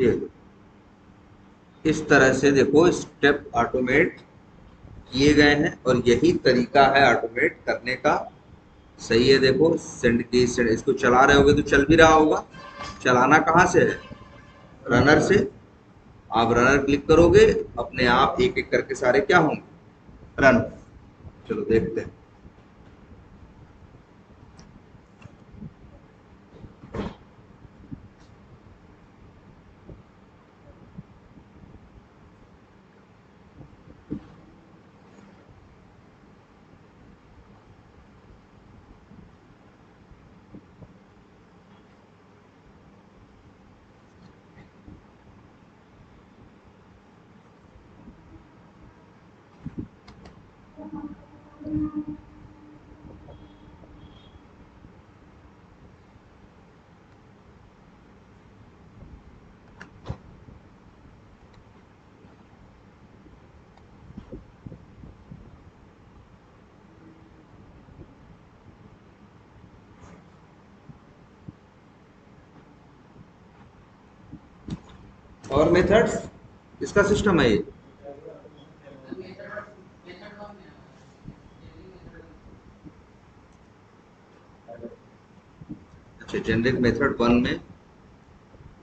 ये इस तरह से देखो स्टेप ऑटोमेट किए गए हैं और यही तरीका है ऑटोमेट करने का। सही है, देखो सेंड की सेंड, इसको चला रहे होगे तो चल भी रहा होगा। चलाना कहाँ से है? रनर से। आप रनर क्लिक करोगे, अपने आप एक एक करके सारे क्या होंगे? रन। चलो देखते हैं। और मेथड्स, इसका सिस्टम है ये। अच्छा, जेनरिक मेथड 1 में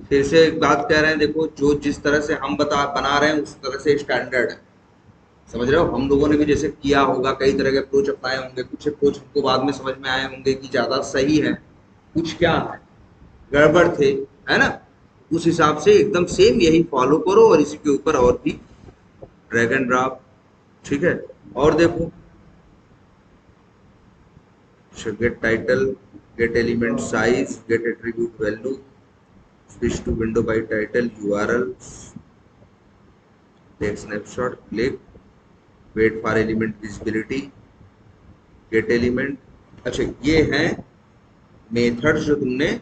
फिर से एक बात कह रहे हैं, देखो जो जिस तरह से हम बना रहे हैं उस तरह से स्टैंडर्ड है। समझ रहे हो? हम लोगों ने भी जैसे किया होगा, कई तरह के अप्रोच अपनाए होंगे, कुछ अप्रोच हमको बाद में समझ में आए होंगे कि ज्यादा सही है, कुछ क्या है गड़बड़ थे, है ना? उस हिसाब से एकदम सेम यही फॉलो करो और इसी के ऊपर और भी ड्रैग एंड ड्रॉप। ठीक है। और देखो, get title, get element size, get attribute value, switch to window by title, URL, take snapshot, click, wait for element visibility, get element. अच्छा, ये हैं मेथड जो तुमने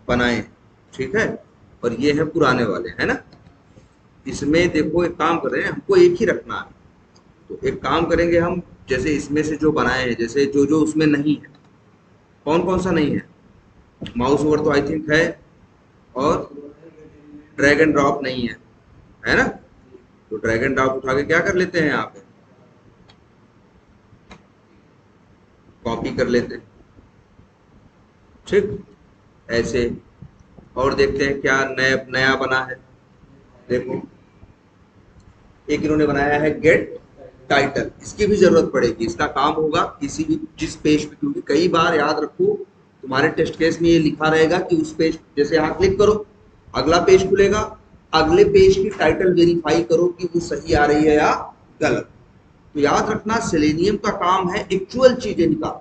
बनाए, ठीक है? और ये है पुराने वाले, है ना? इसमें देखो एक काम कर रहे हैं, हमको एक ही रखना है। तो एक काम करेंगे हम, जैसे इसमें से जो बनाए हैं, जैसे जो जो उसमें नहीं है, कौन कौन सा नहीं है? माउस ओवर तो आई थिंक है, और ड्रैग एंड ड्रॉप नहीं है ना? तो ड्रैग एंड ड्रॉप उठा के क्या कर लेते हैं, यहाँ पे कॉपी कर लेते हैं। ठीक, ऐसे। और देखते हैं क्या नया नया बना है। देखो, एक इन्होंने बनाया है गेट टाइटल, इसकी भी जरूरत पड़ेगी, इसका काम होगा किसी भी जिस पेज पे, क्योंकि कई बार याद रखो तुम्हारे टेस्ट केस में ये लिखा रहेगा कि उस पेज, जैसे यहाँ क्लिक करो, अगला पेज खुलेगा, अगले पेज की टाइटल वेरीफाई करो कि वो सही आ रही है या गलत। तो याद रखना, सेलेनियम का काम है एक्चुअल चीजें निकाल।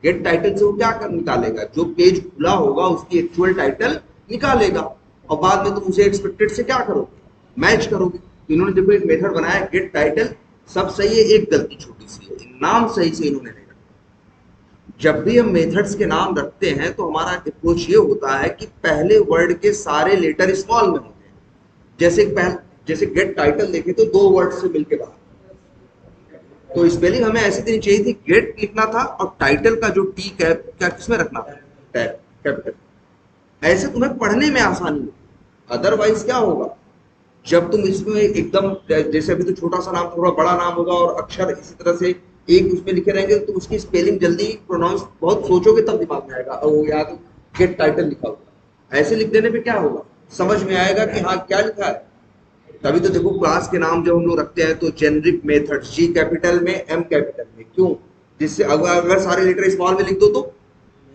गेट टाइटल से वो क्या कर निकालेगा? जो पेज खुला होगा उसकी एक्चुअल टाइटल निकालेगा, और बाद में तुम उसे एक्सपेक्टेड से क्या करोगे? मैच करोगे। तो इन्होंने देखो एक मेथड बनाया गेट टाइटल, सब सही है, एक गलती छोटी सी है, नाम सही से इन्होंने नहीं रखा। जब भी हम मेथड्स के नाम रखते हैं तो हमारा अप्रोच ये होता है कि पहले वर्ड के सारे लेटर स्मॉल में होते हैं। जैसे गेट टाइटल देखे तो दो वर्ड से मिलके बाहर, तो स्पेलिंग हमें ऐसी देनी चाहिए थी, गेट लिखना था और टाइटल का जो टी कैप क्या किसमें रखना था, टैप कैपिटल। ऐसे तुम्हें पढ़ने में आसानी होगी। अदरवाइज क्या होगा, जब तुम इसमें एकदम, जैसे अभी तो छोटा सा नाम थोड़ा बड़ा नाम होगा और अक्षर इसी तरह से एक उसमें लिखे रहेंगे, तो उसकी स्पेलिंग जल्दी प्रोनाउंस बहुत सोचोगे तब दिमाग में आएगा, और वो याद गेट टाइटल लिखा होगा। ऐसे लिख देने पे क्या होगा, समझ में आएगा कि हाँ क्या लिखा है। तभी तो देखो क्लास के नाम जब हम लोग रखते हैं तो जेनरिक मेथड, जी कैपिटल में एम कैपिटल में, क्यों? जिससे अगर सारे लेटर स्मॉल में लिख दो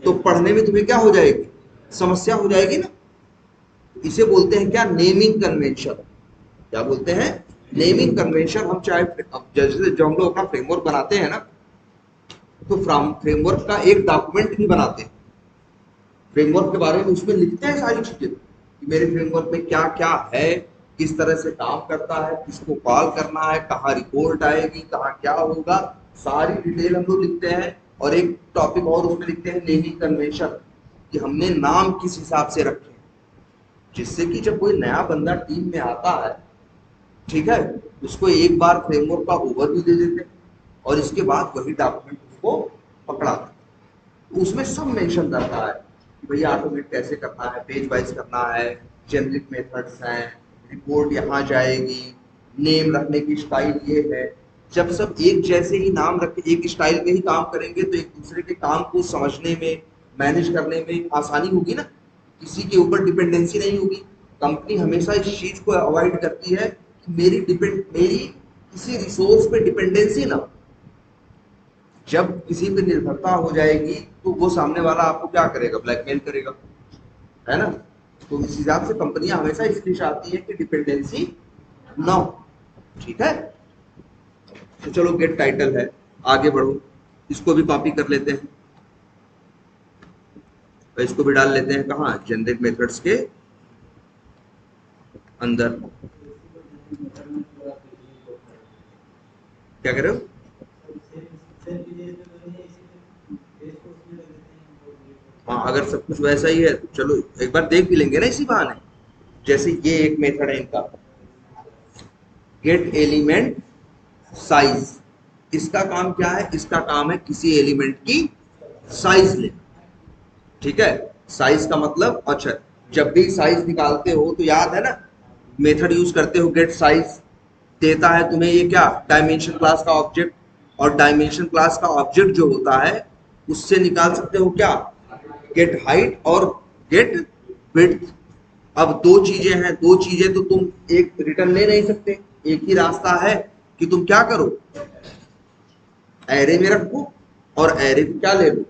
तो पढ़ने में तुम्हें क्या हो जाएगी, समस्या हो जाएगी ना। इसे बोलते हैं क्या, नेमिंग कन्वेंशन। क्या बोलते हैं? Naming convention. हम चाहे अब जैसे जब हम लोग अपना फ्रेमवर्क बनाते हैं ना, तो फ्रेमवर्क का एक डॉक्यूमेंट भी बनाते हैं, फ्रेमवर्क के बारे में उसमें लिखते हैं सारी चीजें कि मेरे फ्रेमवर्क में क्या क्या है, किस तरह से काम करता है, किसको कॉल करना है, कहाँ रिपोर्ट आएगी, कहाँ क्या होगा, सारी डिटेल हम लोग लिखते हैं। और एक टॉपिक और उसमें लिखते हैं नेमिंग कन्वेंशन, कि हमने नाम किस हिसाब से रखे, जिससे कि जब कोई नया बंदा टीम में आता है, ठीक है, उसको एक बार फ्रेमवर्क का ओवरव्यू दे देते हैं और इसके बाद वही डॉक्यूमेंट उसको पकड़ाते हैं। उसमें सब मेंशन करता है कि भैया ऑटोमेट कैसे करना है, पेज वाइज करना है, जेनरिक मेथड्स हैं, रिपोर्ट यहाँ जाएगी, नेम रखने की स्टाइल ये है। जब सब एक जैसे ही नाम रख एक स्टाइल में ही काम करेंगे तो एक दूसरे के काम को समझने में, मैनेज करने में आसानी होगी ना, किसी के ऊपर डिपेंडेंसी नहीं होगी। कंपनी हमेशा इस चीज को अवॉइड करती है कि मेरी किसी रिसोर्स पे डिपेंडेंसी ना हो। जब किसी पे निर्भरता हो जाएगी तो वो सामने वाला आपको क्या करेगा, ब्लैकमेल करेगा, है ना। तो इस हिसाब से कंपनियां हमेशा इसलिए चाहती है कि डिपेंडेंसी ना हो। ठीक है, तो चलो गेट टाइटल है, आगे बढ़ो, इसको भी कॉपी कर लेते हैं और इसको भी डाल लेते हैं कहाँ, जेनरिक मेथड्स के अंदर। क्या कह रहे हो? हाँ, अगर सब कुछ वैसा ही है तो चलो एक बार देख भी लेंगे ना इसी बहाने। जैसे ये एक मेथड है इनका, गेट एलिमेंट साइज। इसका काम क्या है, इसका काम है किसी एलिमेंट की साइज लेना। ठीक है, साइज का मतलब, अच्छा, जब भी साइज निकालते हो तो याद है ना, मेथड यूज करते हो गेट साइज, देता है तुम्हें ये क्या, डायमेंशन क्लास का ऑब्जेक्ट। और डायमेंशन क्लास का ऑब्जेक्ट जो होता है उससे निकाल सकते हो क्या, गेट हाइट और गेट विड्थ। अब दो चीजें हैं, दो चीजें तो तुम एक रिटर्न ले नहीं सकते। एक ही रास्ता है कि तुम क्या करो, एरे में रखो और एरे को क्या ले लो,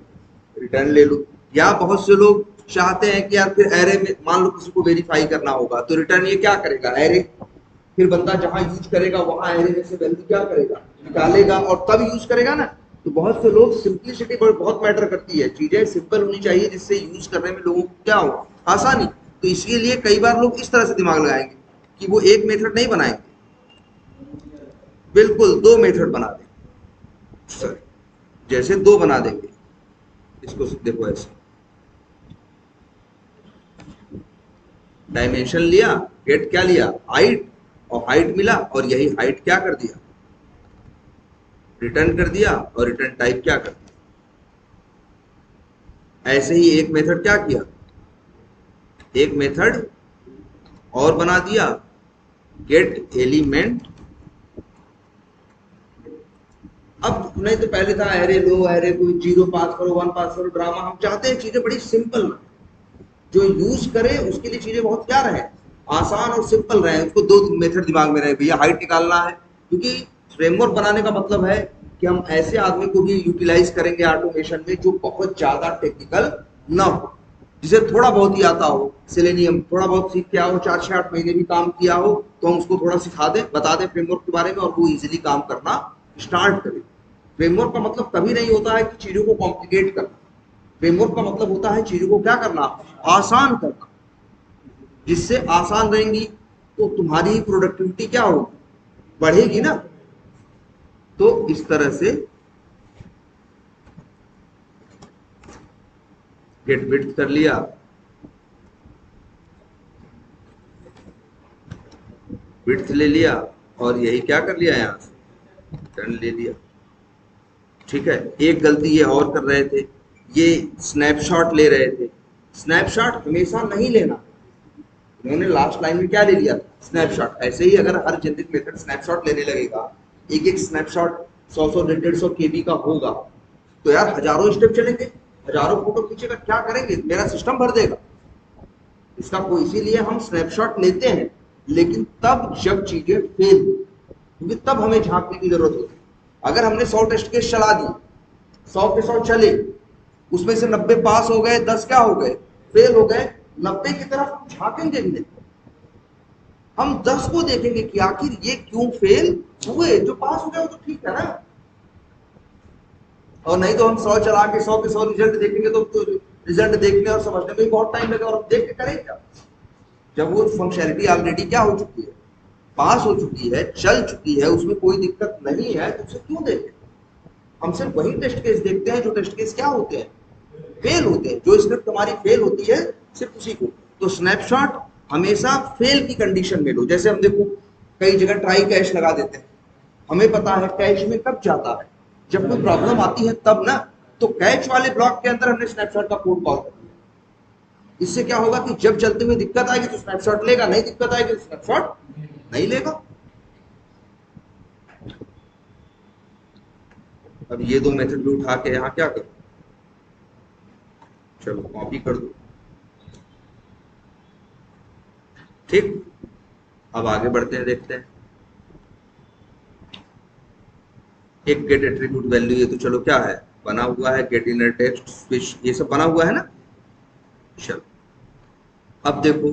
रिटर्न ले लो। या बहुत से लोग चाहते हैं कि यार फिर एरे में मान लो किसी को वेरीफाई करना होगा तो रिटर्न ये क्या करेगा, एरे, फिर बंदा जहां यूज करेगा वहां एरे में से वैल्यू क्या करेगा, निकालेगा और तब यूज करेगा ना। तो बहुत से लोग, सिंपलिसिटी बहुत मैटर करती है, चीजें सिंपल होनी चाहिए जिससे यूज करने में लोगों को क्या हो, आसानी। तो इसके लिए कई बार लोग इस तरह से दिमाग लगाएंगे कि वो एक मेथड नहीं बनाएंगे, बिल्कुल दो मेथड बना देंगे सर, जैसे दो बना देंगे। इसको देखो ऐसे, डायमेंशन लिया, गेट क्या लिया, हाइट, और हाइट मिला और यही हाइट क्या कर दिया, रिटर्न कर दिया, और रिटर्न टाइप क्या कर दिया। ऐसे ही एक मेथड क्या किया, एक मेथड और बना दिया, गेट एलिमेंट। अब नहीं तो पहले था एरे लो, एरे को जीरो पास करो, वन पास करो, ड्रामा। हम चाहते हैं चीजें बड़ी सिंपल, जो यूज करे उसके लिए चीजें बहुत क्या रहे, आसान और सिंपल रहे। उसको दो मेथड दिमाग में रहे, भैया हाइट निकालना है, क्योंकि फ्रेमवर्क बनाने का मतलब है कि हम ऐसे आदमी को भी यूटिलाइज करेंगे ऑटोमेशन में जो बहुत ज्यादा टेक्निकल ना हो, जिसे थोड़ा बहुत ही आता हो, सेलेनियम थोड़ा बहुत सीख के आओ, 4 से 8 महीने भी काम किया हो, तो हम उसको थोड़ा सिखा दें, बता दें फ्रेमवर्क के बारे में, और वो इजिली काम करना स्टार्ट करे। फ्रेमवर्क का मतलब कभी नहीं होता है कि चीजों को कॉम्प्लिकेट करना। फ्रेमवर्क का मतलब होता है चीजों को क्या करना, आसान करना। जिससे आसान रहेंगी तो तुम्हारी प्रोडक्टिविटी क्या होगी, बढ़ेगी ना। तो इस तरह से गेट विड्थ कर लिया, विड्थ ले लिया, और यही क्या कर लिया, यहां से टर्न ले लिया। ठीक है, एक गलती ये और कर रहे थे, ये स्नैपशॉट ले रहे थे। स्नैपशॉट हमेशा नहीं लेना, उन्होंने लास्ट लाइन में क्या ले लिया, स्नैपशॉट। ऐसे ही अगर हर जेनरिक मेथड स्नैपशॉट लेने लगेगा, एक एक स्नैपशॉट 100 150 केबी का होगा, तो यार हजारों स्टेप चलेंगे, हजारों फोटो खींचेगा, क्या करेंगे, मेरा सिस्टम भर देगा। इसका कोई, इसीलिए हम स्नैपशॉट लेते हैं, लेकिन तब जब चीजें फेल हो, क्योंकि तब हमें झांकने की जरूरत होती है। अगर हमने 100 टेस्ट केस चला दिए, 100 के 100 चले, उसमें से 90 पास हो गए, 10 क्या हो गए, फेल हो गए, 90 की तरफ झांकेंगे भी नहीं। हम 10 को देखेंगे कि आखिर ये क्यों फेल हुए, जो पास हो गए वो तो ठीक है ना। और नहीं तो हम 100 चला के 100 के 100 रिजल्ट देखेंगे तो रिजल्ट देखने और समझने में बहुत टाइम लगेगा, और हम देख के करेंगे क्या, जब वो फंक्शनैलिटी ऑलरेडी क्या हो चुकी है, पास हो चुकी है, चल चुकी है, उसमें कोई दिक्कत नहीं है, तो उसे क्यों देखें। हम सिर्फ वही टेस्ट केस देखते हैं जो टेस्ट केस क्या होते हैं, फेल होते हैं। जो स्क्रिप्ट हमारी फेल होती है सिर्फ उसी को। तो स्नैपशॉट हमेशा फेल की कंडीशन में लो। जैसे हम देखो कई जगह ट्राई कैश लगा देते हैं, हमें पता है कैश में कब जाता है, जब कोई प्रॉब्लम आती है तब ना। तो कैच वाले ब्लॉक के अंदर हमने स्नैपशॉट का कोड कॉल कर दिया, इससे क्या होगा कि जब चलते हुए दिक्कत आएगी तो स्नैपशॉट लेगा, नहीं दिक्कत आएगी तो स्नैपशॉट नहीं लेगा। अब ये दो मेथड भी उठा के यहाँ क्या करूं, चलो कॉपी कर दो। ठीक, अब आगे बढ़ते हैं, देखते हैं। एक गेट एट्रीब्यूट वैल्यू, ये तो चलो क्या है, बना हुआ है, गेट इनर टेक्स्ट स्विच, ये सब बना हुआ है ना। चलो अब देखो,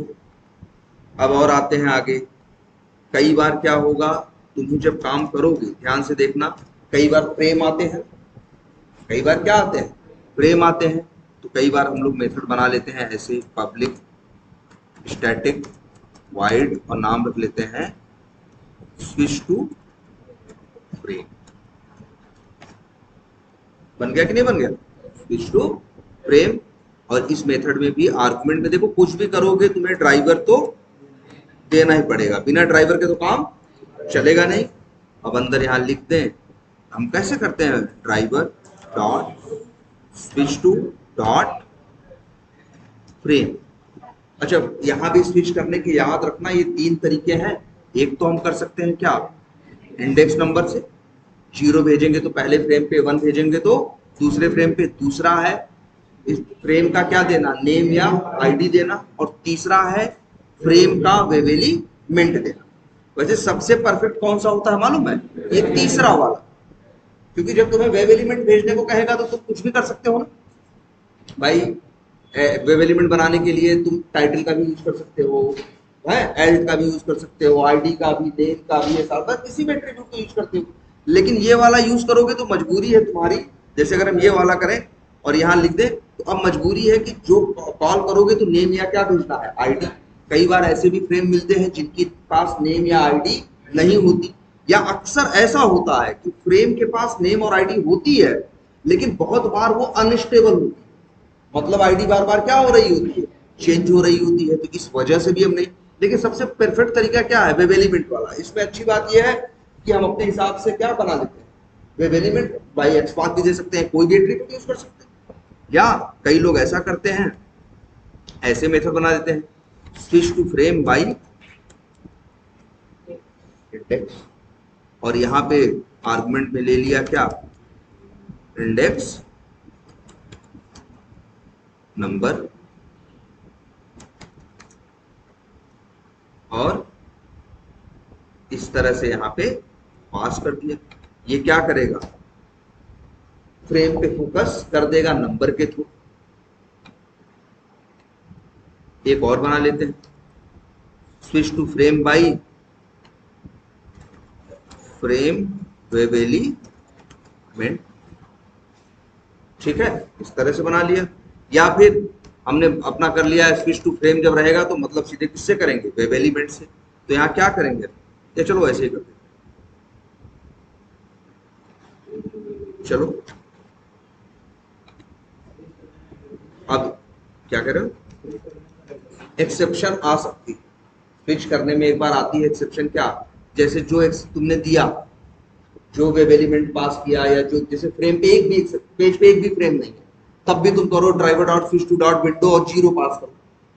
अब और आते हैं आगे। कई बार क्या होगा, तुम जब काम करोगे ध्यान से देखना, कई बार फ्रेम आते हैं, कई बार क्या आते हैं, फ्रेम आते हैं। तो कई बार हम लोग मेथड बना लेते हैं ऐसे, पब्लिक स्टैटिक वाइड, और नाम रख लेते हैं स्विच टू फ्रेम। बन गया कि नहीं बन गया, स्विच टू फ्रेम। और इस मेथड में भी आर्गुमेंट में देखो, कुछ भी करोगे तुम्हें ड्राइवर तो देना ही पड़ेगा, बिना ड्राइवर के तो काम चलेगा नहीं। अब अंदर यहां लिख दें, हम कैसे करते हैं, driver dot switch to dot frame. अच्छा, यहां भी स्विच करने के याद रखना ये तीन तरीके हैं। एक तो हम कर सकते हैं क्या, इंडेक्स नंबर से, 0 भेजेंगे तो पहले फ्रेम पे, 1 भेजेंगे तो दूसरे फ्रेम पे। दूसरा है इस फ्रेम का क्या देना, नेम या आईडी देना। और तीसरा है फ्रेम का वेवेलीमेंट देना। वैसे सबसे परफेक्ट कौन सा होता है मालूम है, ये तीसरा वाला, क्योंकि जब तुम्हें वेवेलीमेंट भेजने को कहेगा तो तुम कुछ भी कर सकते हो ना भाई। वेब एलिमेंट बनाने के लिए तुम टाइटल का भी यूज कर सकते हो, है एल्ट का भी यूज कर सकते हो, आईडी का भी, नेम का भी, ये सारा बस किसी भी एट्रीब्यूट को यूज करते हो। लेकिन ये वाला यूज करोगे तो मजबूरी है तुम्हारी, जैसे अगर हम ये वाला करें और यहाँ लिख दें, तो अब मजबूरी है कि जो कॉल करोगे तो नेम या क्या भेजना है, आईडी। कई बार ऐसे भी फ्रेम मिलते हैं जिनके पास नेम या आईडी नहीं होती, या अक्सर ऐसा होता है कि फ्रेम के पास नेम और आईडी होती है लेकिन बहुत बार वो अनस्टेबल होती है, मतलब आईडी बार बार क्या हो रही होती है, चेंज हो रही होती है। तो इस वजह से भी हम नहीं, लेकिन सबसे परफेक्ट तरीका क्या है, वेब एलिमेंट वाला। इसमें अच्छी बात यह है कि हम अपने हिसाब से क्या बना देते हैं, वेब एलिमेंट बाई एक्सपाथ भी दे सकते हैं, कोई भी एट्रीब्यूट यूज कर सकते हैं। या कई लोग ऐसा करते हैं, ऐसे मेथड बना देते हैं, switch to frame by index, और यहाँ पे आर्गुमेंट में ले लिया क्या, इंडेक्स नंबर, और इस तरह से यहाँ पे पास कर दिया। ये क्या करेगा, फ्रेम पे फोकस कर देगा नंबर के थ्रू। एक और बना लेते हैं, switch to frame by frame web element. ठीक है, इस तरह से बना लिया। या फिर हमने अपना कर लिया है, स्विच टू फ्रेम जब रहेगा तो मतलब सीधे किससे करेंगे, वेब एलिमेंट से। तो यहाँ क्या करेंगे, या चलो ऐसे ही करते, चलो अब क्या करें, एक्सेप्शन आ सकती है स्विच करने में, एक बार आती है एक्सेप्शन। क्या, जैसे जो तुमने दिया, जो वेब एलिमेंट पास किया, या जो जैसे फ्रेम पे एक भी, पेज पे एक भी फ्रेम नहीं है, तब भी तुम करो driver dot switch to dot window और 0 पास करो,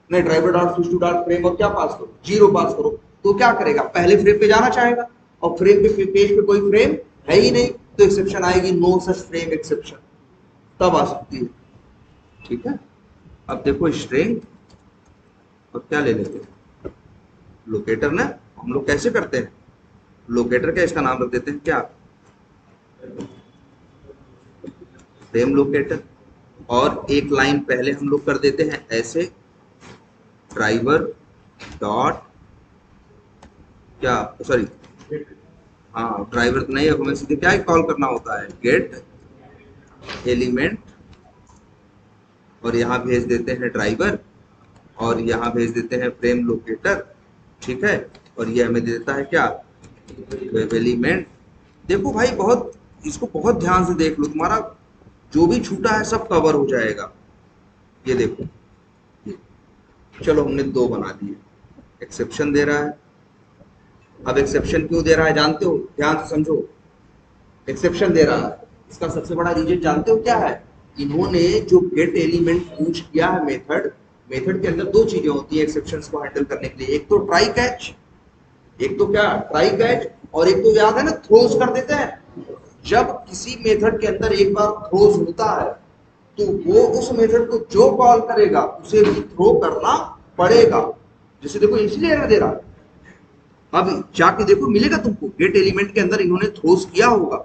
नहीं driver dot switch to dot frame और क्या पास करो, 0 पास करो। तो क्या करेगा, पहले फ्रेम पे जाना चाहेगा, और फ्रेम पे, पेज पे कोई फ्रेम है ही नहीं, तो एक्सेप्शन आएगी, नो सच फ्रेम एक्सेप्शन, तब आ सकती है। ठीक है, अब देखो स्ट्रिंग, और क्या ले लेते हैं, लोकेटर ना। हम लोग कैसे करते हैं, लोकेटर का इसका नाम रख देते हैं क्या, फ्रेम लोकेटर। और एक लाइन पहले हम लोग कर देते हैं ऐसे, ड्राइवर डॉट क्या, सॉरी हाँ ड्राइवर तो नहीं है, हमें सीधे क्या कॉल करना होता है, गेट एलिमेंट, और यहाँ भेज देते हैं ड्राइवर, और यहाँ भेज देते हैं फ्रेम लोकेटर। ठीक है, और ये हमें दे देता है क्या, वेब एलिमेंट। देखो भाई, बहुत इसको बहुत ध्यान से देख लो, तुम्हारा जो भी छूटा है सब कवर हो जाएगा। ये देखो, ये चलो हमने 2 बना दिए, एक्सेप्शन दे रहा है। अब एक्सेप्शन क्यों दे रहा है जानते हो, ध्यान से समझो। एक्सेप्शन दे रहा है, इसका सबसे बड़ा रीजन जानते हो क्या है, इन्होंने जो गेट एलिमेंट यूज किया है मेथड, मेथड के अंदर दो चीजें होती है एक्सेप्शंस को हैंडल करने के लिए, एक तो ट्राई कैच, एक तो क्या ट्राई कैच, और एक तो याद है ना थ्रोज कर देते हैं। जब किसी मेथड के अंदर एक बार थ्रोज होता है तो वो उस मेथड को जो कॉल करेगा उसे भी थ्रो करना पड़ेगा। जैसे देखो इसलिए एरर दे रहा है, अब जाके देखो मिलेगा तुमको गेट एलिमेंट के अंदर इन्होंने थ्रोज किया होगा,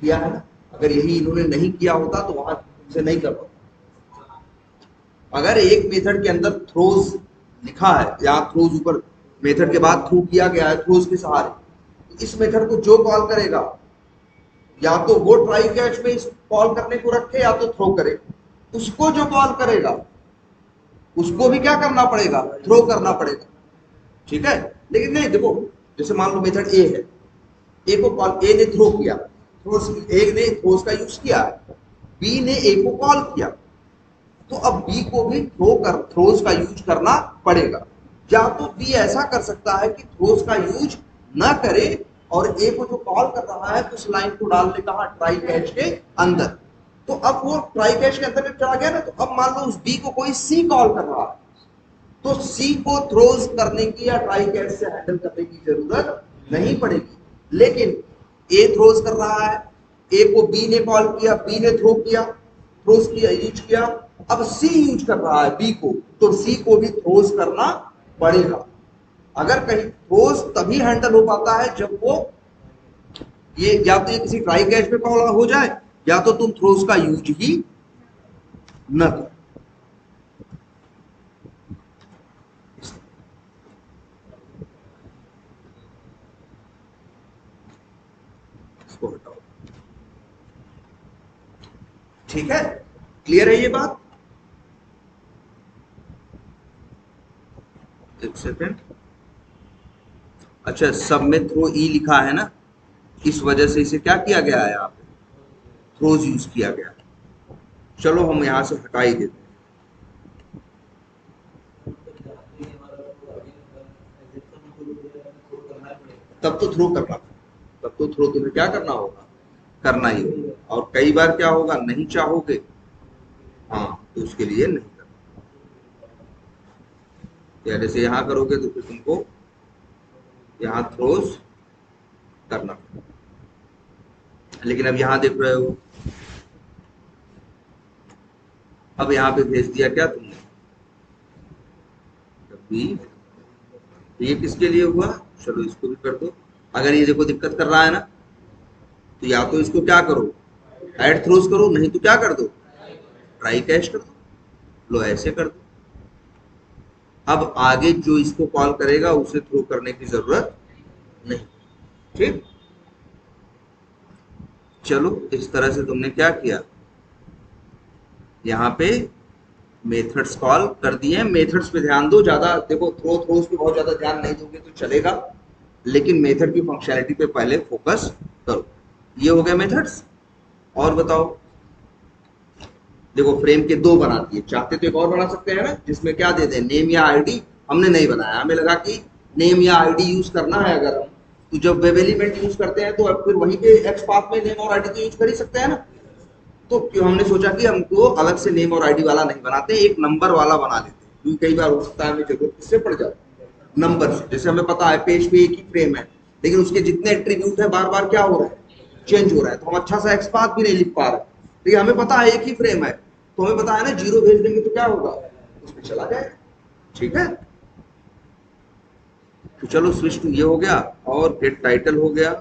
किया है ना। अगर यही इन्होंने नहीं किया होता तो वहां तुमसे नहीं कर पाता। अगर एक मेथड के अंदर थ्रोज लिखा है या थ्रोज ऊपर मेथड के बाद थ्रू किया गया है थ्रोज के सहारे, तो इस मेथड को जो कॉल करेगा या तो वो ट्राई कैच में इस कॉल करने को रखे या तो थ्रो करे, उसको जो कॉल करेगा उसको भी क्या करना पड़ेगा, थ्रो करना पड़ेगा। ठीक है, लेकिन नहीं देखो, जैसे मान लो मेथड ए है, ए को कॉल, ए ने थ्रो किया, ए ने थ्रोस का यूज किया है, बी ने ए को कॉल किया, तो अब बी को भी थ्रोस का यूज करना पड़ेगा। या तो बी ऐसा कर सकता है कि थ्रोस का यूज ना करे और ए को जो कॉल कर रहा है उस लाइन को डाल ले कहा ट्राई कैच के अंदर, तो अब वो ट्राई कैच के अंदर चला गया ना, तो अब मान लो उस बी को कोई सी कॉल कर रहा है, तो सी को थ्रोज करने की या ट्राई कैच से हैंडल करने की जरूरत नहीं पड़ेगी। लेकिन ए थ्रोज कर रहा है, ए को बी ने कॉल किया, बी ने थ्रो किया, थ्रोज किया, यूज किया, अब सी यूज कर रहा है बी को, तो सी को भी थ्रोज करना पड़ेगा। अगर कहीं थ्रोज तभी हैंडल हो पाता है जब वो ये या तो ये किसी ट्राई कैच में कॉल हो जाए या तो तुम थ्रोज का यूज ही न करो। इसको हटाओ। ठीक है, क्लियर है ये बात? एक सेकेंड। अच्छा, सब में थ्रो ई लिखा है ना, इस वजह से इसे क्या किया गया है, यहाँ पे थ्रोज यूज किया गया। चलो हम यहां से हटा ही देते हैं। तब तो थ्रो करना, तब तो थ्रो तुम्हें क्या करना होगा, करना ही होगा। और कई बार क्या होगा, नहीं चाहोगे हाँ तो उसके लिए नहीं करना, या जैसे यहां करोगे तो फिर तुमको यहां थ्रोज करना पड़ेगा। लेकिन अब यहां देख रहे हो, अब यहां पे भेज दिया क्या तुमने भी, तो ये किसके लिए हुआ, चलो इसको भी कर दो। अगर ये देखो दिक्कत कर रहा है ना, तो या तो इसको क्या करो, ऐड थ्रोज करो, नहीं तो क्या कर दो, ट्राई कैच कर दो, लो ऐसे कर दो। अब आगे जो इसको कॉल करेगा उसे थ्रो करने की जरूरत नहीं। ठीक, चलो इस तरह से तुमने क्या किया, यहाँ पे मेथड्स कॉल कर दिए। मेथड्स पे ध्यान दो, ज्यादा देखो थ्रोज पे बहुत ज्यादा ध्यान नहीं दोगे तो चलेगा, लेकिन मेथड की फंक्शनैलिटी पे पहले फोकस करो। ये हो गया मेथड्स। और बताओ, देखो फ्रेम के दो बना दिए, चाहते तो एक और बना सकते हैं ना, जिसमें क्या दे दें नेम या आईडी। हमने नहीं बनाया, हमें लगा कि नेम या आईडी यूज करना है अगर हम, तो जब वेब एलिमेंट यूज करते हैं तो अब फिर वहीं पे एक्स पाथ में नेम और आईडी तो यूज कर ही सकते हैं ना। तो क्यों हमने सोचा कि हमको अलग से नेम और आईडी वाला नहीं बनाते, एक नंबर वाला बना देते हैं, क्योंकि कई बार हो सकता है हमें जरूरत किससे पड़ जाए, नंबर से। जैसे हमें पता है पेज पे एक ही फ्रेम है लेकिन उसके जितने एट्रीब्यूट है बार बार क्या हो रहा है, चेंज हो रहा है, तो हम अच्छा सा एक्स पाथ भी नहीं लिख पा रहे, तो हमें पता है एक ही फ्रेम है, तो हमें पता है ना जीरो भेज देंगे तो क्या होगा, उसमें चला जाएगा। ठीक है, तो चलो स्विच टू ये हो गया, और गेट टाइटल हो गया,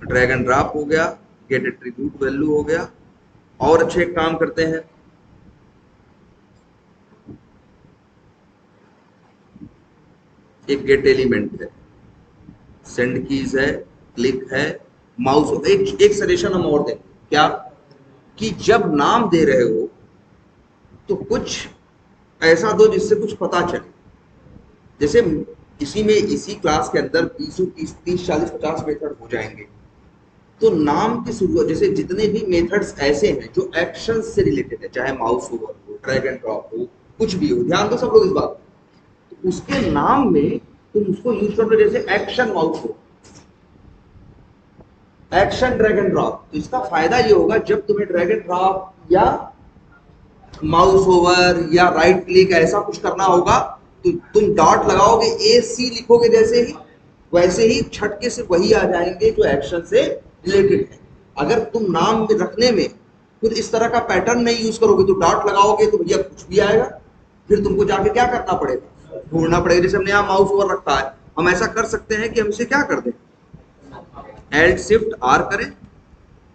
ड्रैग एंड ड्रॉप हो गया, गेट एट्रीब्यूट वैल्यू हो गया। और अच्छे काम करते हैं, एक गेट एलिमेंट है, सेंड कीज है, क्लिक है, माउस। एक सजेशन हम और देंगे क्या, कि जब नाम दे रहे हो तो कुछ ऐसा दो जिससे कुछ पता चले। जैसे इसी क्लास के अंदर 20 30 30 40 50 मेथड हो जाएंगे, तो नाम की शुरुआत, जैसे जितने भी मेथड्स ऐसे हैं जो एक्शन से रिलेटेड है, चाहे माउस ओवर हो, ड्रैग एंड ड्रॉप हो, कुछ भी हो, ध्यान दो सब लोग इस बात, तो उसके नाम में तुम उसको यूज कर लो, जैसे एक्शन माउस हो, एक्शन ड्रैग एंड ड्रॉप। तो इसका फायदा ये होगा जब तुम्हें ड्रैग एंड ड्रॉप या माउस ओवर या राइट क्लिक ऐसा कुछ करना होगा तो तुम डॉट लगाओगे, ए सी लिखोगे जैसे ही, वैसे ही छटके से वही आ जाएंगे जो एक्शन से रिलेटेड है। अगर तुम नाम में रखने में खुद इस तरह का पैटर्न नहीं यूज करोगे तो डॉट लगाओगे तो भैया कुछ भी आएगा, फिर तुमको जाके क्या करना पड़ेगा, ढूंढना पड़ेगा। जैसे हमने यहाँ माउस ओवर रखा है, हम ऐसा कर सकते हैं कि हम इसे क्या कर दें, एल्ट शिफ्ट आर करें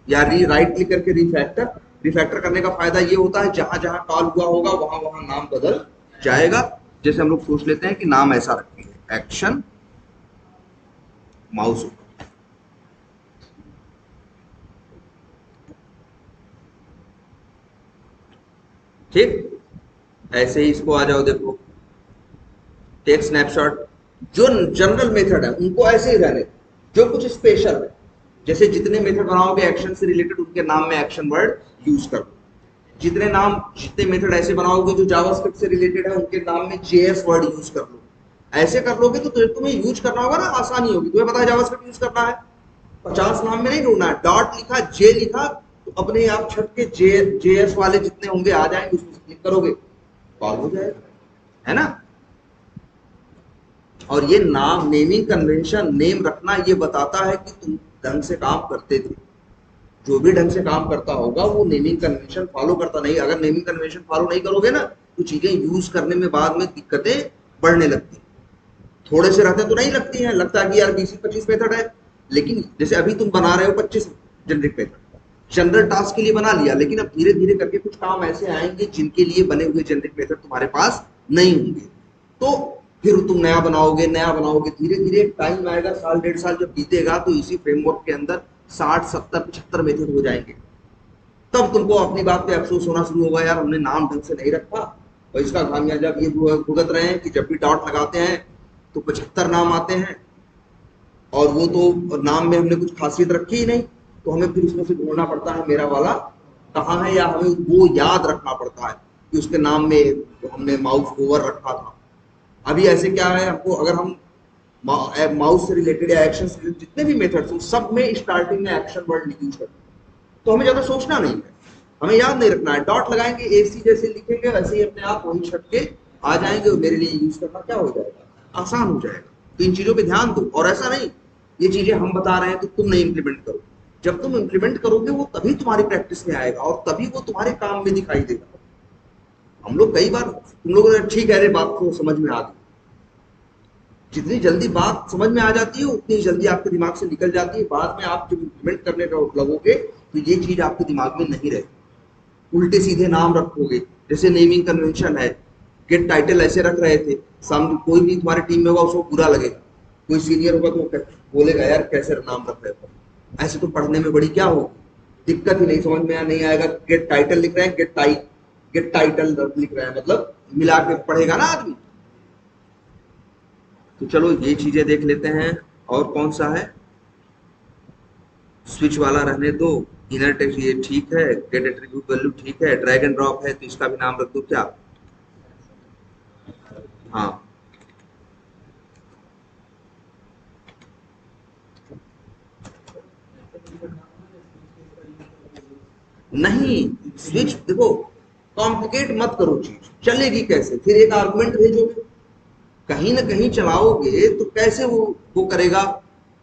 या राइट क्लिक करके रिफैक्टर। रिफैक्टर करने का फायदा ये होता है जहां जहां कॉल हुआ होगा वहां वहां नाम बदल जाएगा। जैसे हम लोग सोच लेते हैं कि नाम ऐसा रखेंगे, एक्शन माउस, ठीक। ऐसे ही इसको आ जाओ, देखो टेक स्नैपशॉट। जो जनरल मेथड है उनको ऐसे ही रहने, जो कुछ स्पेशल है, जैसे जितने मेथड बनाओगे एक्शन से रिलेटेड उनके नाम में एक्शन वर्ड यूज कर लो। जितने मेथड ऐसे बनाओगे जो जावास्क्रिप्ट से रिलेटेड है उनके नाम में जेएस वर्ड यूज कर लो। ऐसे कर लोगे तो तुम्हें यूज करना होगा ना, आसानी होगी। तुम्हें पता है जावास्क्रिप्ट यूज करना है, 50 नाम में नहीं ढूंढना है, डॉट लिखा जे लिखा तो अपने आप छट के जेएस वाले जितने होंगे आ जाएंगे, उसमें क्लिक करोगे कॉल हो जाएगा, है ना। और ये नाम नेमिंग कन्वेंशन, नेम रखना ये बताता है कि तुम ढंग से काम करते थे। जो भी ढंग से काम करता होगा वो नेमिंग कन्वेंशन फॉलो करता। नहीं, अगर नेमिंग कन्वेंशन फॉलो नहीं करोगे ना तो चीजें यूज करने में बाद में दिक्कतें बढ़ने लगती। थोड़े से रहते तो नहीं लगती हैं, लगता है कि यार 20-25 मेथड है, लेकिन जैसे अभी तुम बना रहे हो 25 जनरिक मेथड, जनरल टास्क के लिए बना लिया, लेकिन अब धीरे धीरे करके कुछ काम ऐसे आएंगे जिनके लिए बने हुए जनरिक मेथड तुम्हारे पास नहीं होंगे, तो फिर तुम नया बनाओगे, नया बनाओगे, धीरे धीरे टाइम आएगा, साल 1.5 साल जब बीतेगा तो इसी फ्रेमवर्क के अंदर 60-70-75 मेथड हो जाएंगे। तब तुमको अपनी बात पे अफसोस होना शुरू होगा, यार हमने नाम ढंग से नहीं रखा। और इसका खामियाजा ये भुगत रहे हैं कि जब भी डॉट लगाते हैं तो 75 नाम आते हैं, और वो तो नाम में हमने कुछ खासियत रखी ही नहीं, तो हमें फिर उसमें से ढूंढना पड़ता है मेरा वाला कहाँ है, या हमें वो याद रखना पड़ता है कि उसके नाम में हमने माउस ओवर रखा था। अभी ऐसे क्या है, हमको अगर हम माउस से रिलेटेड या एक्शन से रिलेटेड जितने भी मेथड्स हो सब में स्टार्टिंग में एक्शन वर्ड यूज करते हैं, तो हमें ज्यादा सोचना नहीं है, हमें याद नहीं रखना है। डॉट लगाएंगे, एसी जैसे लिखेंगे वैसे ही अपने आप वही छट के आ जाएंगे, और मेरे लिए यूज करना क्या हो जाएगा, आसान हो जाएगा। तो इन चीजों पे ध्यान दो, और ऐसा नहीं ये चीजें हम बता रहे हैं तो तुम नहीं इंप्लीमेंट करो। जब तुम इंप्लीमेंट करोगे वो तभी तुम्हारी प्रैक्टिस में आएगा और तभी वो तुम्हारे काम में दिखाई देगा। हम लोग कई बार, तुम लोग ठीक है, बात को समझ में आ गई, जितनी जल्दी बात समझ में आ जाती है उतनी जल्दी आपके दिमाग से निकल जाती है, बाद में आप जब इम्प्लीमेंट करने का लगोगे तो ये चीज आपके दिमाग में नहीं रहेगी। उल्टे सीधे नाम रखोगे, जैसे नेमिंग कन्वेंशन है, गेट टाइटल ऐसे रख रहे थे, सामने कोई भी तुम्हारे टीम में होगा उसको बुरा लगेगा, कोई सीनियर होगा तो बोलेगा यार कैसे नाम रख रहे हो, ऐसे तो पढ़ने में बड़ी क्या होगी दिक्कत ही नहीं, समझ में नहीं आएगा। गेट टाइटल लिख रहे हैं, गेट टाइटल लिख रहे हैं, मतलब मिला के पढ़ेगा ना आदमी। तो चलो ये चीजें देख लेते हैं। और कौन सा है, स्विच वाला रहने दो, इनर टेक्स्ट ये ठीक है, गेट एट्रीब्यूट वैल्यू ठीक है, ड्रैग एंड ड्रॉप है तो इसका भी नाम रख दो क्या, हाँ। नहीं, स्विच देखो, कॉम्प्लिकेट मत करो, चीज चलेगी कैसे, फिर एक आर्गुमेंट भेजोगे, कहीं ना कहीं चलाओगे तो कैसे वो करेगा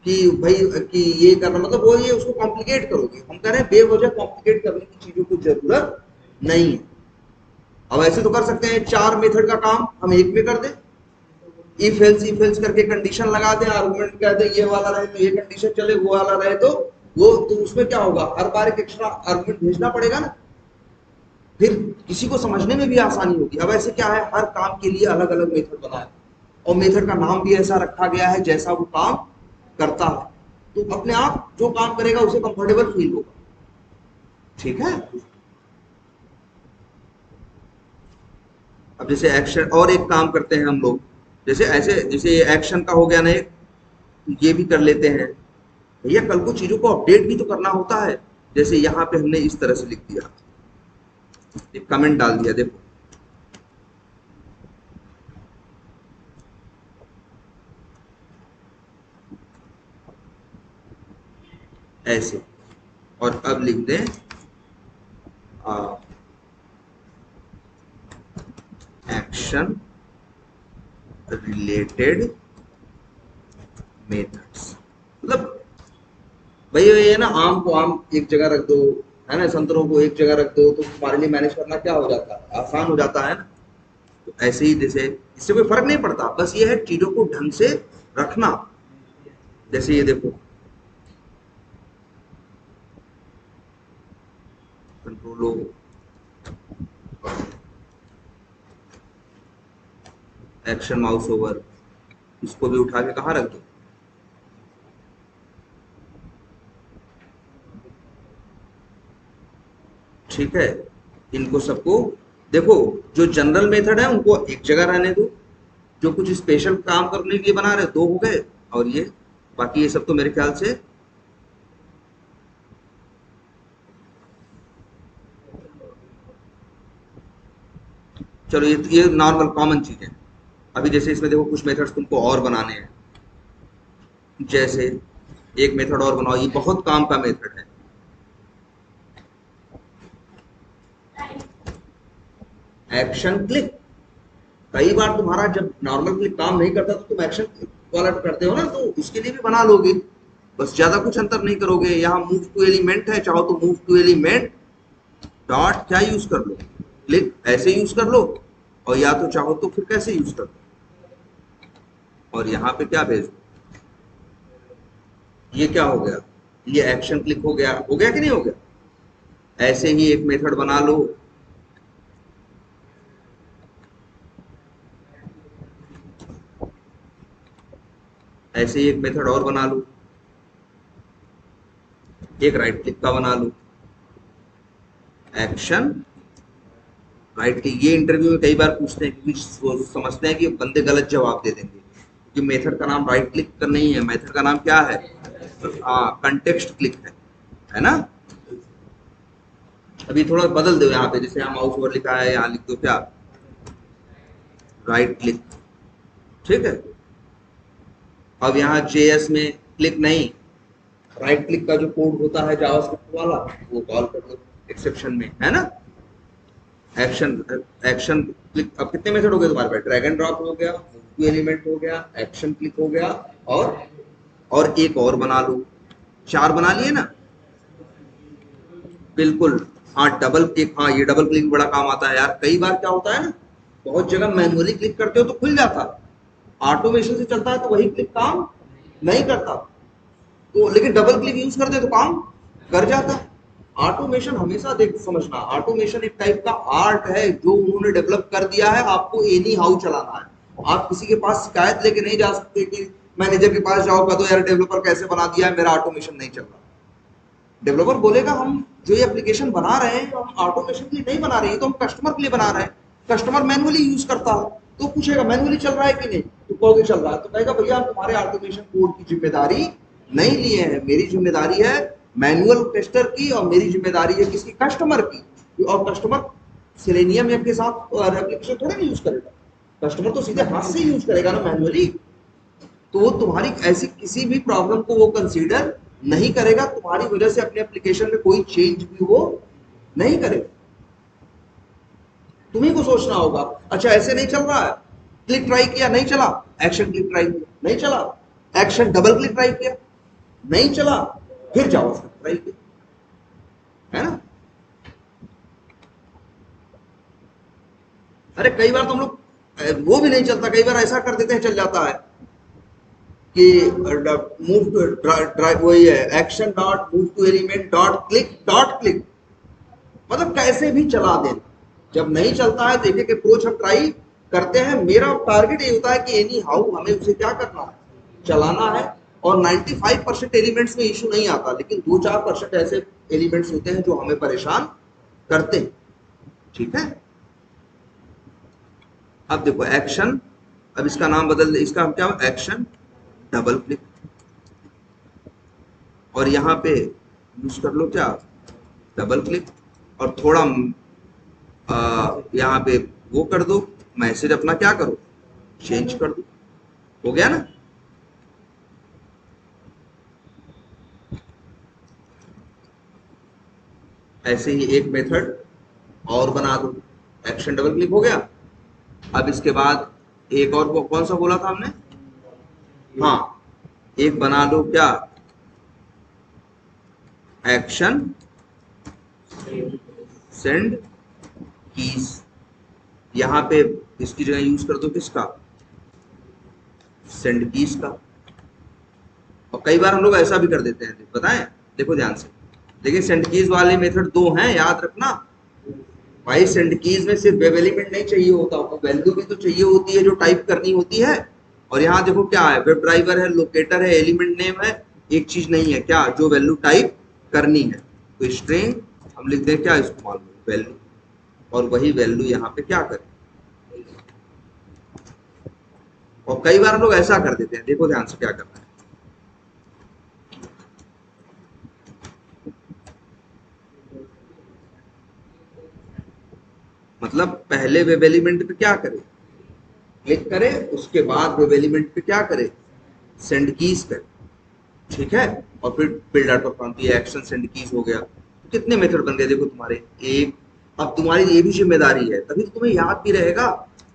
कि भाई कि ये करना, मतलब वो ये उसको कॉम्प्लिकेट करोगे। हम कह रहे हैं बेवजह कॉम्प्लिकेट करने की चीजों को जरूरत नहीं है। अब ऐसे तो कर सकते हैं 4 मेथड का काम हम एक में कर दें, इफ एल्स करके कंडीशन लगा दें, आर्गुमेंट कह दें ये वाला रहे तो ये कंडीशन चले, वो वाला रहे तो वो, तो उसमें क्या होगा, हर बार एक एक्स्ट्रा आर्गुमेंट भेजना पड़ेगा ना, फिर किसी को समझने में भी आसानी होगी। अब ऐसे क्या है, हर काम के लिए अलग अलग मेथड बनाए और मेथड का नाम भी ऐसा रखा गया है जैसा वो काम करता है, तो अपने आप जो काम करेगा उसे कंफर्टेबल फील होगा, ठीक है। अब जैसे एक्शन, और एक काम करते हैं हम लोग, जैसे ऐसे जैसे ये एक्शन का हो गया ना एक, तो ये भी कर लेते हैं। भैया कल को चीजों को अपडेट भी तो करना होता है, जैसे यहाँ पे हमने इस तरह से लिख दिया, एक कमेंट डाल दिया, देखो ऐसे, और अब लिख दें एक्शन रिलेटेड मेथड्स, मतलब भाई ये ना आम को आम एक जगह रख दो, है ना, संतरों को एक जगह रख दो तो तुम्हारे लिए मैनेज करना क्या हो जाता है, आसान हो जाता है ना। तो ऐसे ही जैसे इससे कोई फर्क नहीं पड़ता, बस ये है चीजों को ढंग से रखना। जैसे ये देखो कंट्रोलो एक्शन माउस ओवर, इसको भी उठा के कहाँ रख दो, ठीक है। इनको सबको देखो, जो जनरल मेथड है उनको एक जगह रहने दो, जो कुछ स्पेशल काम करने के लिए बना रहे दो हो गए, और ये बाकी ये सब तो मेरे ख्याल से चलो ये नॉर्मल कॉमन चीज है। अभी जैसे इसमें देखो कुछ मेथड्स तुमको और बनाने हैं, जैसे एक मेथड और बनाओ, ये बहुत काम का मेथड है, एक्शन क्लिक। कई बार तुम्हारा जब नॉर्मल क्लिक काम नहीं करता तो तुम एक्शन क्लिक वाला करते हो ना, तो उसके लिए भी बना लोगे, बस ज्यादा कुछ अंतर नहीं करोगे। यहाँ मूव टू एलिमेंट है, चाहो तो मूव टू एलिमेंट डॉट क्या यूज कर लो, क्लिक ऐसे यूज कर लो, और या तो चाहो तो फिर कैसे यूज कर लो, और यहाँ पे क्या भेज दो, ये क्या हो गया, ये एक्शन क्लिक हो गया कि नहीं हो गया। ऐसे ही एक मेथड बना लो, ऐसे ही एक मेथड और बना लो, एक राइट क्लिक का बना लो, एक्शन राइट क्लिक। ये इंटरव्यू में कई बार पूछते हैं क्योंकि वो समझते हैं कि बंदे गलत जवाब दे देंगे, क्योंकि मेथड का नाम राइट क्लिक का नहीं है, मेथड का नाम क्या है, कंटेक्स्ट क्लिक है ना। अभी थोड़ा बदल दो यहाँ पे, जैसे यहाँ माउस ओवर लिखा है, यहाँ लिख दो क्या, राइट क्लिक, ठीक है। अब यहाँ जेएस में क्लिक नहीं, राइट क्लिक का जो कोड होता है जावास्क्रिप्ट वाला वो कॉल कर दो एक्सेप्शन में, है ना। एक्शन एक्शन क्लिक, अब कितने मेथड हो गए तुम्हारे पास, ड्रैग एंड ड्रॉप हो गया, टू एलिमेंट हो गया, एक्शन क्लिक हो गया, और एक और बना लो, चार बना लिए ना, बिल्कुल। हाँ डबल क्लिक, हाँ ये डबल क्लिक बड़ा काम आता है यार, कई बार क्या होता है ना, बहुत जगह मैनुअली क्लिक करते हो तो खुल जाता, ऑटोमेशन से चलता है तो वही क्लिक काम नहीं करता, तो लेकिन डबल क्लिक यूज करते तो काम कर जाता। ऑटोमेशन हमेशा देख समझना, ऑटोमेशन एक टाइप का आर्ट है जो उन्होंने डेवलप कर दिया है, आपको एनी हाउ चलाना है। आप किसी के पास शिकायत लेके नहीं जा सकते कि मैनेजर के पास जाओ कह दो यार डेवलपर कैसे बना दिया है, मेरा ऑटोमेशन नहीं चल रहा। डेवलपर बोलेगा हम जो ये एप्लीकेशन बना रहे हैं हम ऑटोमेशन के लिए नहीं बना रहे हैं, तो हम कस्टमर के लिए बना रहे हैं, कस्टमर मैनुअली यूज करता है, तो पूछेगा मैनुअली चल रहा है कि नहीं, तो कहोगे चल रहा है, तो कहेगा भैया हम तुम्हारे ऑटोमेशन कोड की जिम्मेदारी नहीं लिए हैं, मेरी जिम्मेदारी है मैनुअल टेस्टर की, और मेरी जिम्मेदारी है किसकी, कस्टमर की। और कस्टमर सेलेनियम ऐप के साथ एप्लीकेशन थोड़ा नहीं यूज करेगा, कस्टमर तो सीधे हाथ से यूज करेगा ना मैनुअली, तो वो तुम्हारी ऐसी किसी भी प्रॉब्लम को वो कंसीडर नहीं करेगा, तुम्हारी वजह से अपने एप्लीकेशन में कोई चेंज भी वो नहीं करेगा। तुम्ही को सोचना होगा, अच्छा ऐसे नहीं चल रहा है, क्लिक ट्राई किया नहीं चला, एक्शन क्लिक ट्राई किया नहीं चला, एक्शन डबल क्लिक ट्राई किया नहीं चला, फिर जावास्क्रिप्ट ट्राई किया, है ना। अरे कई बार तुम लोग वो भी नहीं चलता, कई बार ऐसा कर देते हैं चल जाता है कि मूव टू ड्राइव, वही है action dot move to element dot click, मतलब कैसे भी चला देना। जब नहीं चलता है तो एक एक अप्रोच हम ट्राई करते हैं, मेरा टारगेट ये होता है कि एनी हाउ हमें उसे क्या करना है, चलाना है। और 95% एलिमेंट्स में इशू नहीं आता, लेकिन 2-4% ऐसे एलिमेंट्स होते हैं जो हमें परेशान करते हैं, ठीक है। अब देखो एक्शन, अब इसका नाम बदल दे, इसका हम क्या, एक्शन डबल क्लिक, और यहाँ पे यूज कर लो क्या, डबल क्लिक, और थोड़ा यहाँ पे वो कर दो, मैसेज अपना क्या करो, चेंज कर दो, हो गया ना। ऐसे ही एक मेथड और बना दो, एक्शन डबल क्लिक हो गया, अब इसके बाद एक और कौन सा बोला था हमने? हाँ, एक बना लो क्या, एक्शन सेंड कीज। यहां पे इसकी जगह यूज कर दो किसका, सेंड कीज का। और कई बार हम लोग ऐसा भी कर देते हैं, बताएं, देखो ध्यान से। देखिए सेंड कीज वाले मेथड दो हैं, याद रखना भाई। सेंड कीज में सिर्फ वेब एलिमेंट नहीं चाहिए होता, वो वैल्यू भी तो चाहिए होती है जो टाइप करनी होती है। और यहाँ देखो क्या है, वेब ड्राइवर है, लोकेटर है, एलिमेंट नेम है, एक चीज नहीं है क्या, जो वैल्यू टाइप करनी है। तो स्ट्रिंग हम लिखते हैं क्या, इसको मान लो वैल्यू, और वही वैल्यू यहाँ पे क्या करें। और कई बार हम लोग ऐसा कर देते हैं, देखो ध्यान से क्या करना है। मतलब पहले वेब एलिमेंट पे क्या करें, क्लिक करें, उसके बाद वेब एलिमेंट पे क्या करें, सेंड कीज करें, ठीक है। और फिर बिल्ड आउट परफॉर्म किया, एक्शन सेंड कीज हो गया। तो कितने मेथड बन गए देखो तुम्हारे, एक। अब तुम्हारी ये भी जिम्मेदारी है, तभी तो तुम्हें याद भी रहेगा।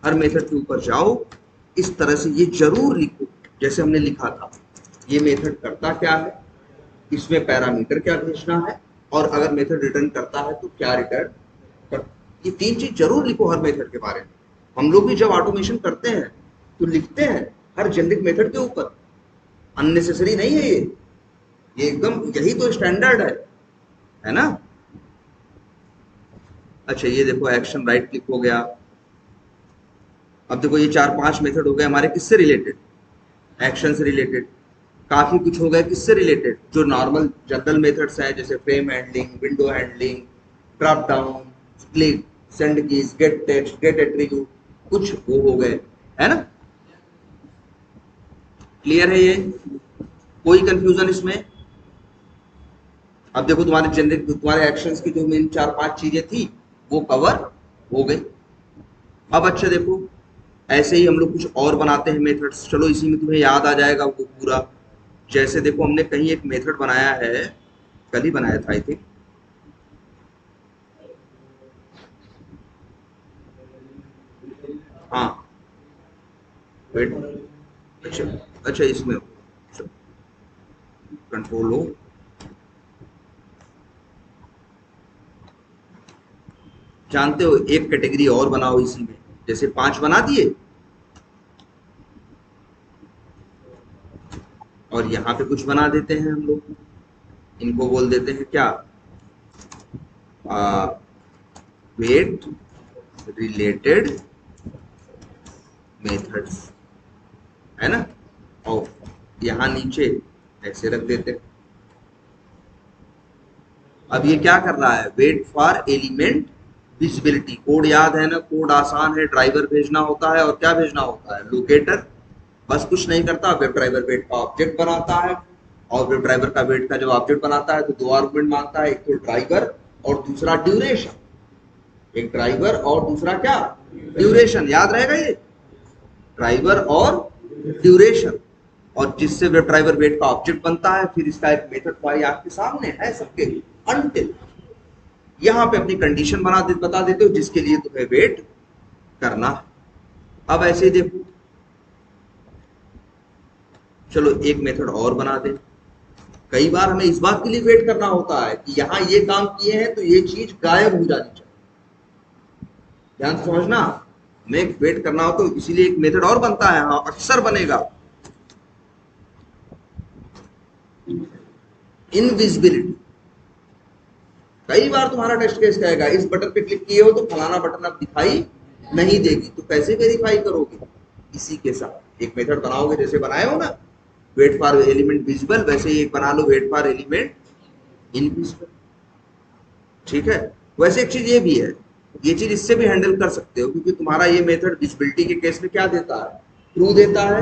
हर मेथड के ऊपर जाओ, इस तरह से ये जरूर लिखो जैसे हमने लिखा था, ये मेथड करता क्या है, इसमें पैरामीटर क्या भेजना है, और अगर मेथड रिटर्न करता है तो क्या रिटर्न कर। ये तीन चीज जरूर लिखो हर मेथड के बारे में। हम लोग भी जब ऑटोमेशन करते हैं तो लिखते हैं हर जेनरिक मेथड के ऊपर, अननेसेसरी नहीं है ये एकदम, यही तो स्टैंडर्ड है ना। अच्छा ये देखो एक्शन राइट क्लिक हो गया। अब देखो ये 4-5 मेथड हो गए हमारे, किससे रिलेटेड, एक्शन से रिलेटेड। काफी कुछ हो गया किससे रिलेटेड, जो नॉर्मल जनरल मेथड्स हैं, जैसे frame handling, window handling, drop down, split, send keys, get text, get attribute, कुछ वो हो गए, है ना। क्लियर है ये, कोई कंफ्यूजन इसमें? अब देखो तुम्हारे जनरिक, तुम्हारे एक्शंस की जो मेन 4-5 चीजें थी वो कवर हो गई। अब अच्छा देखो, ऐसे ही हम लोग कुछ और बनाते हैं मेथड्स, चलो इसी में तुम्हें याद आ जाएगा वो पूरा। जैसे देखो हमने कहीं एक मेथड बनाया है, कल ही बनाया था आई थिंक, हाँ वेट, अच्छा अच्छा इसमें कंट्रोल हो, जानते हो एक कैटेगरी और बनाओ इसी में, जैसे 5 बना दिए, और यहाँ पे कुछ बना देते हैं हम लोग, इनको बोल देते हैं क्या, वेट रिलेटेड मेथड्स, है ना। और यहाँ नीचे ऐसे रख देते हैं। अब ये क्या कर रहा है, wait for element visibility. Code याद है ना, कोड आसान है, ड्राइवर भेजना होता है और क्या भेजना होता है, लोकेटर। बस कुछ नहीं करता, वेब ड्राइवर वेट का ऑब्जेक्ट बनाता है, और वेब ड्राइवर का वेट का जब ऑब्जेक्ट बनाता है तो दो आर्गुमेंट मांगता है, एक तो ड्राइवर और दूसरा ड्यूरेशन। एक ड्राइवर और दूसरा क्या, ड्यूरेशन, याद रहेगा ये, ड्राइवर और ड्यूरेशन। और जिससे वेब ड्राइवर वेट का ऑब्जेक्ट बनता है, फिर इसका एक मेथड फाइल आपके सामने है सबके, अनटिल। यहां पे अपनी कंडीशन बता देते हो जिसके लिए तुम्हें वेट करना। अब ऐसे ही देखो, चलो एक मेथड और बना दे। कई बार हमें इस बात के लिए वेट करना होता है कि यहां ये काम किए हैं तो ये चीज गायब हो जानी चाहिए, ध्यान से समझना। हमें वेट करना हो तो इसीलिए एक मेथड और बनता है, हाँ अक्सर बनेगा, इनविजिबिलिटी। कई बार तुम्हारा टेस्ट केस कहेगा इस बटन पे क्लिक किए हो तो फलाना बटन अब दिखाई नहीं देगी, तो कैसे वेरीफाई करोगे, इसी के साथ एक मेथड बनाओगे, जैसे बनाए हो ना वेट फॉर एलिमेंट विजिबल, वैसे ही एक बना लो वेट फॉर एलिमेंट इनविजिबल, ठीक है। वैसे एक चीज ये भी है, ये चीज इससे भी हैंडल कर सकते हो, क्योंकि तुम्हारा ये मेथड विजिबिलिटी के केस में क्या देता है, ट्रू देता है,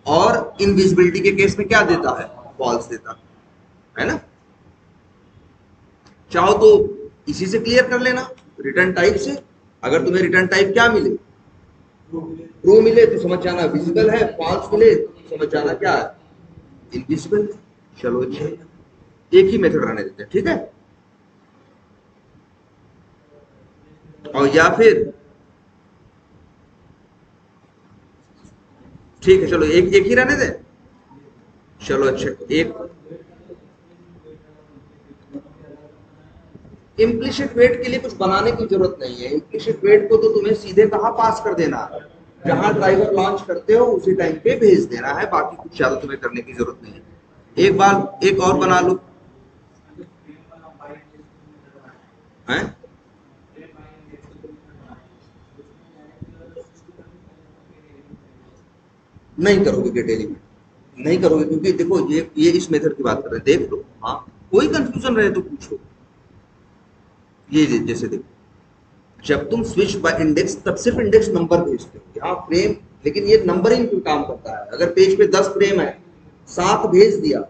और इनविजिबिलिटी के केस में क्या देता है, फॉल्स देता है ना। चाहो तो इसी से क्लियर कर लेना, रिटर्न टाइप से। अगर तुम्हें रिटर्न टाइप क्या मिले, ट्रू मिले तो समझ जाना विजिबल है, फॉल्स मिले तो समझ जाना क्या है, इनविजिबल है। चलो अच्छा, एक ही मेथड रहने देते हैं, ठीक है। और या फिर ठीक है, चलो एक एक ही रहने दे। चलो अच्छा, एक इम्प्लिसिट वेट के लिए कुछ बनाने की जरूरत नहीं है। इम्प्लिसिट वेट को तो तुम्हें सीधे कहाँ पास कर देना है, जहां ड्राइवर लॉन्च करते हो उसी टाइम पे भेज देना है, बाकी कुछ ज्यादा तुम्हें करने की जरूरत नहीं है। एक बार एक और बना लो है। नहीं करोगे गेट एलिमेंट, नहीं करोगे, क्योंकि देखो ये इस मेथड की बात कर रहे हैं, देख लो। हाँ, कोई कंफ्यूजन रहे तो पूछो। जैसे देखो, जब तुम स्विच बाय इंडेक्स, तब सिर्फ इंडेक्स नंबर भेजते हो यहाँ फ्रेम, लेकिन ये नंबरिंग पे काम करता है। अगर पेज पे 10 फ्रेम है, 7 भेज दिया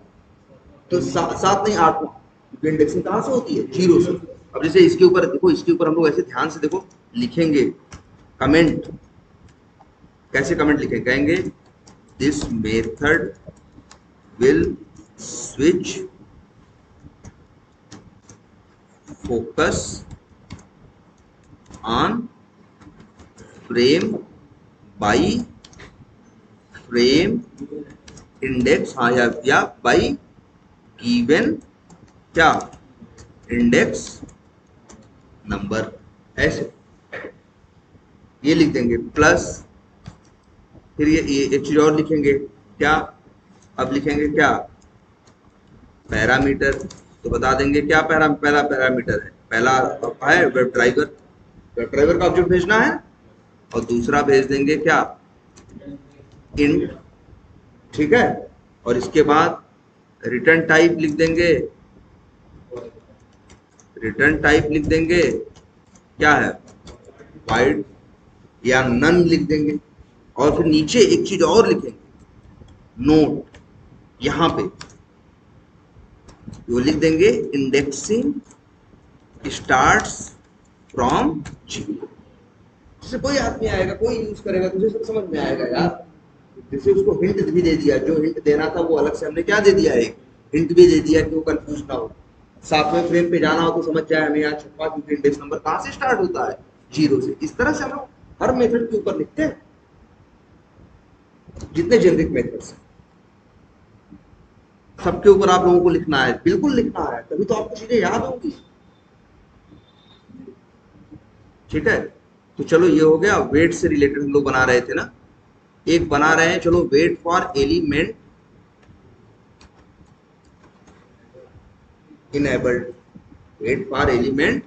तो 7 नहीं 8, क्योंकि इंडेक्सिंग कहाँ से होती है, 0 से। अब जैसे इसके ऊपर देखो, इसके ऊपर हम लोग ऐसे ध्यान से देखो लिखेंगे कमेंट, कैसे कमेंट लिखेंगे, कहेंगे this method will switch focus on frame by frame index, हाँ, या बाई गिवन क्या, इंडेक्स नंबर, ऐसे ये लिख देंगे। प्लस फिर ये एक चीज और लिखेंगे क्या, अब लिखेंगे क्या, पैरामीटर। तो बता देंगे क्या पहला पैरामीटर है, पहला है वेब ड्राइवर, वेब ड्राइवर का ऑब्जेक्ट भेजना है। और दूसरा भेज देंगे क्या, इंट, ठीक है। और इसके बाद रिटर्न टाइप लिख देंगे, रिटर्न टाइप लिख देंगे क्या है, वाइड या नन लिख देंगे। और फिर नीचे एक चीज और लिखेंगे, नोट, यहां पे वो लिख देंगे इंडेक्सिंग स्टार्ट्स फ्रॉम 0। जैसे कोई आदमी आएगा, कोई यूज करेगा, तुझे सब समझ में आएगा यार। जैसे उसको हिंट भी दे दिया, जो हिंट देना था वो अलग से हमने क्या दे दिया, एक हिंट भी दे दिया कि वो कंफ्यूज ना हो। 7वें फ्रेम पे जाना हो तो समझ जाए हमें यहाँ 6वां, क्योंकि इंडेक्स नंबर कहाँ से स्टार्ट होता है, 0 से। इस तरह से हम लोग हर मेथड के ऊपर लिखते हैं, जितने जेनरिक मेथड्स हैं सबके ऊपर आप लोगों को लिखना है, बिल्कुल लिखना है, तभी तो आपको चीजें याद होंगी। ठीक है, तो चलो ये हो गया वेट से रिलेटेड हम लोग बना रहे थे ना। एक बना रहे हैं, चलो wait for element enabled, wait for element.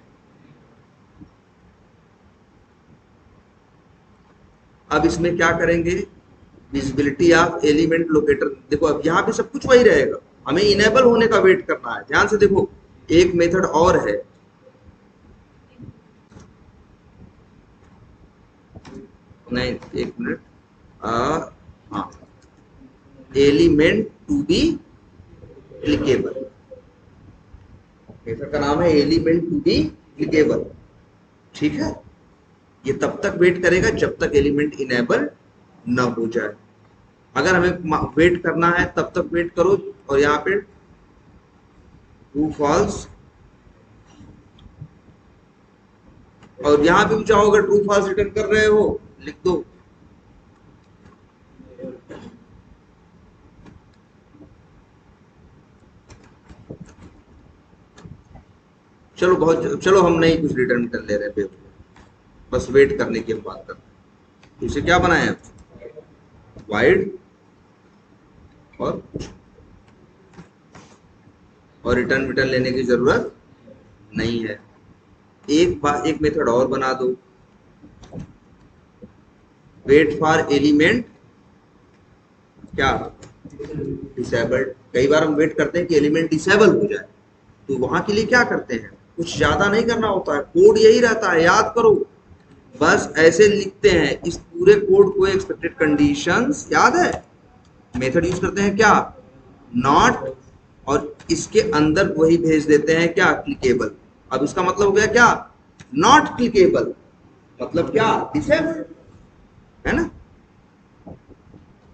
अब इसमें क्या करेंगे, विजिबिलिटी ऑफ एलिमेंट लोकेटर। देखो अब यहाँ पे सब कुछ वही रहेगा, हमें इनेबल होने का वेट करना है। ध्यान से देखो, एक मेथड और है, नहीं एक मिनट, हाँ, element to be clickable, method का नाम है एलिमेंट टू बी क्लिकेबल। ठीक है, ये तब तक वेट करेगा जब तक एलिमेंट इनेबल न हो जाए। अगर हमें वेट करना है तब तक वेट करो, और यहाँ पे ट्रू फॉल्स, और यहाँ पे भी चाहो अगर ट्रू फॉल्स रिटर्न कर रहे हो लिख दो। चलो बहुत, चलो हम नहीं कुछ रिटर्न कर ले रहे, बस वेट करने की हम बात करते हैं। तो इसे क्या बनाए, वाइड और रिटर्न रिटर्न लेने की जरूरत नहीं है। एक मेथड और बना दो, वेट फॉर एलिमेंट क्या, डिसेबल्ड। कई बार हम वेट करते हैं कि एलिमेंट डिसेबल हो जाए, तो वहां के लिए क्या करते हैं, कुछ ज्यादा नहीं करना होता है, कोड यही रहता है, याद करो। बस ऐसे लिखते हैं इस पूरे कोड को, एक्सपेक्टेड कंडीशंस याद है, मेथड यूज करते हैं क्या, नॉट, और इसके अंदर वही भेज देते हैं क्या, क्लिकेबल। अब इसका मतलब हो गया क्या, नॉट क्लिकेबल, मतलब क्या, डिसेबल, है ना।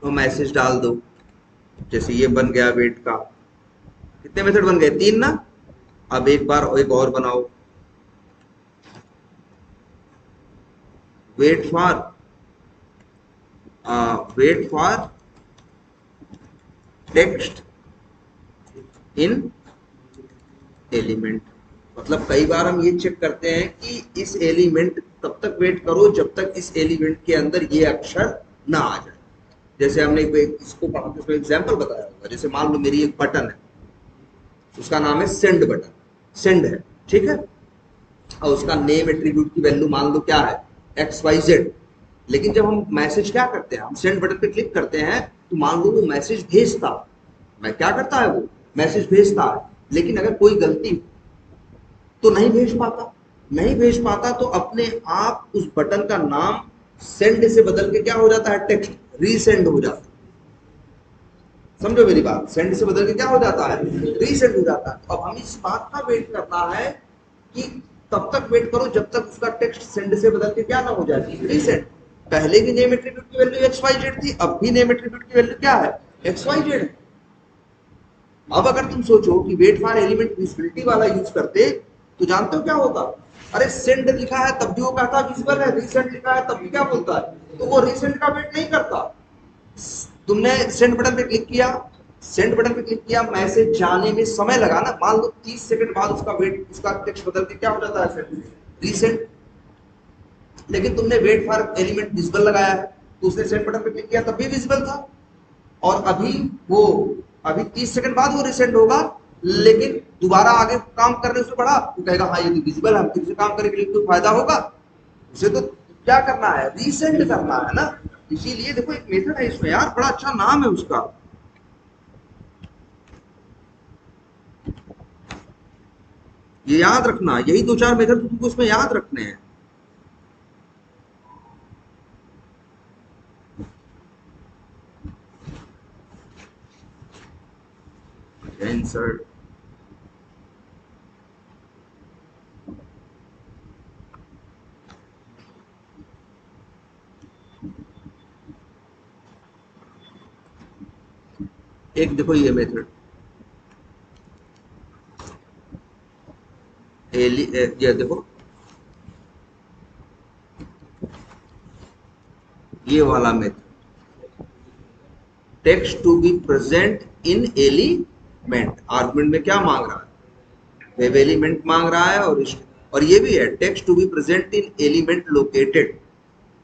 तो मैसेज डाल दो, जैसे ये बन गया वेट का। कितने मेथड बन गए, 3 ना। अब एक बार एक और बनाओ, wait for wait for text in element. मतलब कई बार हम ये चेक करते हैं कि इस एलिमेंट, तब तक वेट करो जब तक इस एलिमेंट के अंदर ये अक्षर ना आ जाए। जैसे हमने इसको पढ़ा था, इसमें एग्जाम्पल बताया होगा। जैसे मान लो मेरी एक बटन है, उसका नाम है सेंड बटन, सेंड है, ठीक है, और उसका नेम एट्रीब्यूट की वैल्यू मान लो क्या है, एक्स वाई जेड। लेकिन जब हम मैसेज क्या करते हैं, हम सेंड बटन पे क्लिक करते हैं, तो मान लो वो मैसेज भेजता, मैं क्या करता है, वो मैसेज भेजता है, लेकिन अगर कोई गलती तो नहीं भेज पाता, नहीं भेज पाता, तो अपने आप उस बटन का नाम सेंड से बदल के क्या हो जाता है, टेक्स्ट रीसेंड हो जाता है। समझो मेरी बात, सेंड से बदल के क्या हो जाता है, रीसेंड हो जाता है। तो अब हमें इस बात का वेट करना है कि तब तक वेट करो जब तक उसका टेक्स्ट सेंड से बदल के क्या ना हो जाए, रीसेंड। पहले भी नेम एट्रीब्यूट की वैल्यू एक्स वाई जेड थी, अब भी नेम एट्रीब्यूट की वैल्यू क्या है, एक्स वाई जेड है। अब अगर तुम सोचो कि वेट फॉर एलिमेंट विजिबिलिटी वाला यूज करते, तो जानते हो क्या होता, अरे सेंड लिखा है तब भी वो कहता विजिबल है, रीसेंड लिखा है तब भी क्या बोलता है, तो वो रीसेंड का वेट नहीं करता। तुमने सेंड बटन पे क्लिक किया, सेंड बटन पे क्लिक किया, मैसेज जाने में समय लगा ना, मान लो 30 सेकंड बाद उसका वेट, उसका टेक्स्ट बदल के क्या हो जाता है, रीसेंड। लेकिन तुमने वेट फॉर एलिमेंट विजिबल लगाया है, तो उसने सेंड बटन पे क्लिक किया तब भी विजिबल था, और अभी वो, अभी 30 सेकंड बाद वो रिसेंड होगा, लेकिन दोबारा आगे काम करने से बढ़ा, वो कहेगा हाँ ये तो विजिबल है, हम फिर से काम करने के लिए कोई फायदा होगा, उसे तो क्या करना है, रीसेंड करना है ना। इसीलिए देखो एक मेथड है इसमें यार, बड़ा अच्छा नाम है उसका, ये याद रखना, यही दो चार मेथड तुमको उसमें याद रखने हैं। इंसर्ट, एक देखो ये मेथड, ये देखो ये वाला method, text to be present in element, argument में क्या मांग रहा है, वेब एलिमेंट मांग रहा है, और ये भी है text to be present in element located,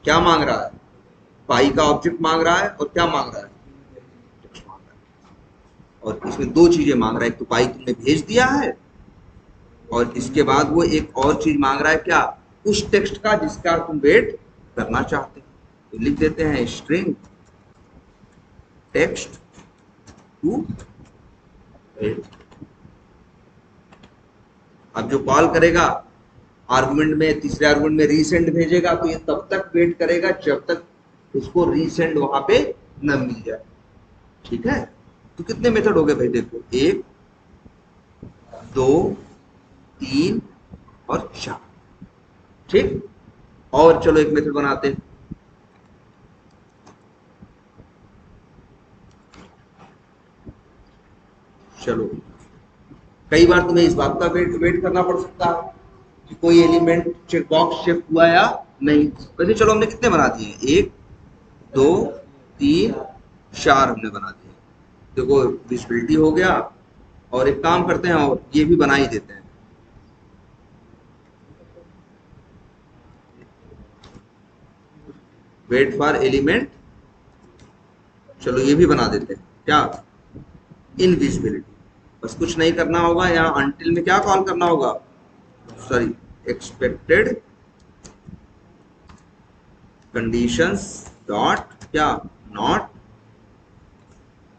क्या मांग रहा है, पाई का ऑब्जेक्ट मांग रहा है, और क्या मांग रहा है, टेक्स्ट मांग रहा है। और इसमें दो चीजें मांग रहा है, एक तो पाई तुमने भेज दिया है, और इसके बाद वो एक और चीज मांग रहा है, क्या, उस टेक्स्ट का जिसका तुम वेट करना चाहते हो। तो लिख देते हैं स्ट्रिंग टेक्स्ट टू वेट। अब जो कॉल करेगा आर्गुमेंट में, तीसरे आर्गुमेंट में रीसेंड भेजेगा, तो ये तब तक वेट करेगा जब तक उसको रीसेंड वहां पे न मिल जाए, ठीक है। तो कितने मेथड हो गए भाई, देखो 1 2 3 और 4, ठीक। और चलो एक मेथड बनाते हैं, चलो कई बार तुम्हें इस बात का वेट करना पड़ सकता है कि कोई एलिमेंट चेक बॉक्स चेक हुआ या नहीं। वैसे चलो हमने कितने बना दिए, 1 2 3 4 हमने बना दिए। देखो विजिबिलिटी हो गया, और एक काम करते हैं और ये भी बना ही देते हैं, वेट फॉर एलिमेंट, चलो ये भी बना देते हैं, क्या, इनविजिबिलिटी। बस कुछ नहीं करना होगा, यहाँ अनटिल में क्या कॉल करना होगा, सॉरी, एक्सपेक्टेड कंडीशंस डॉट क्या, नॉट,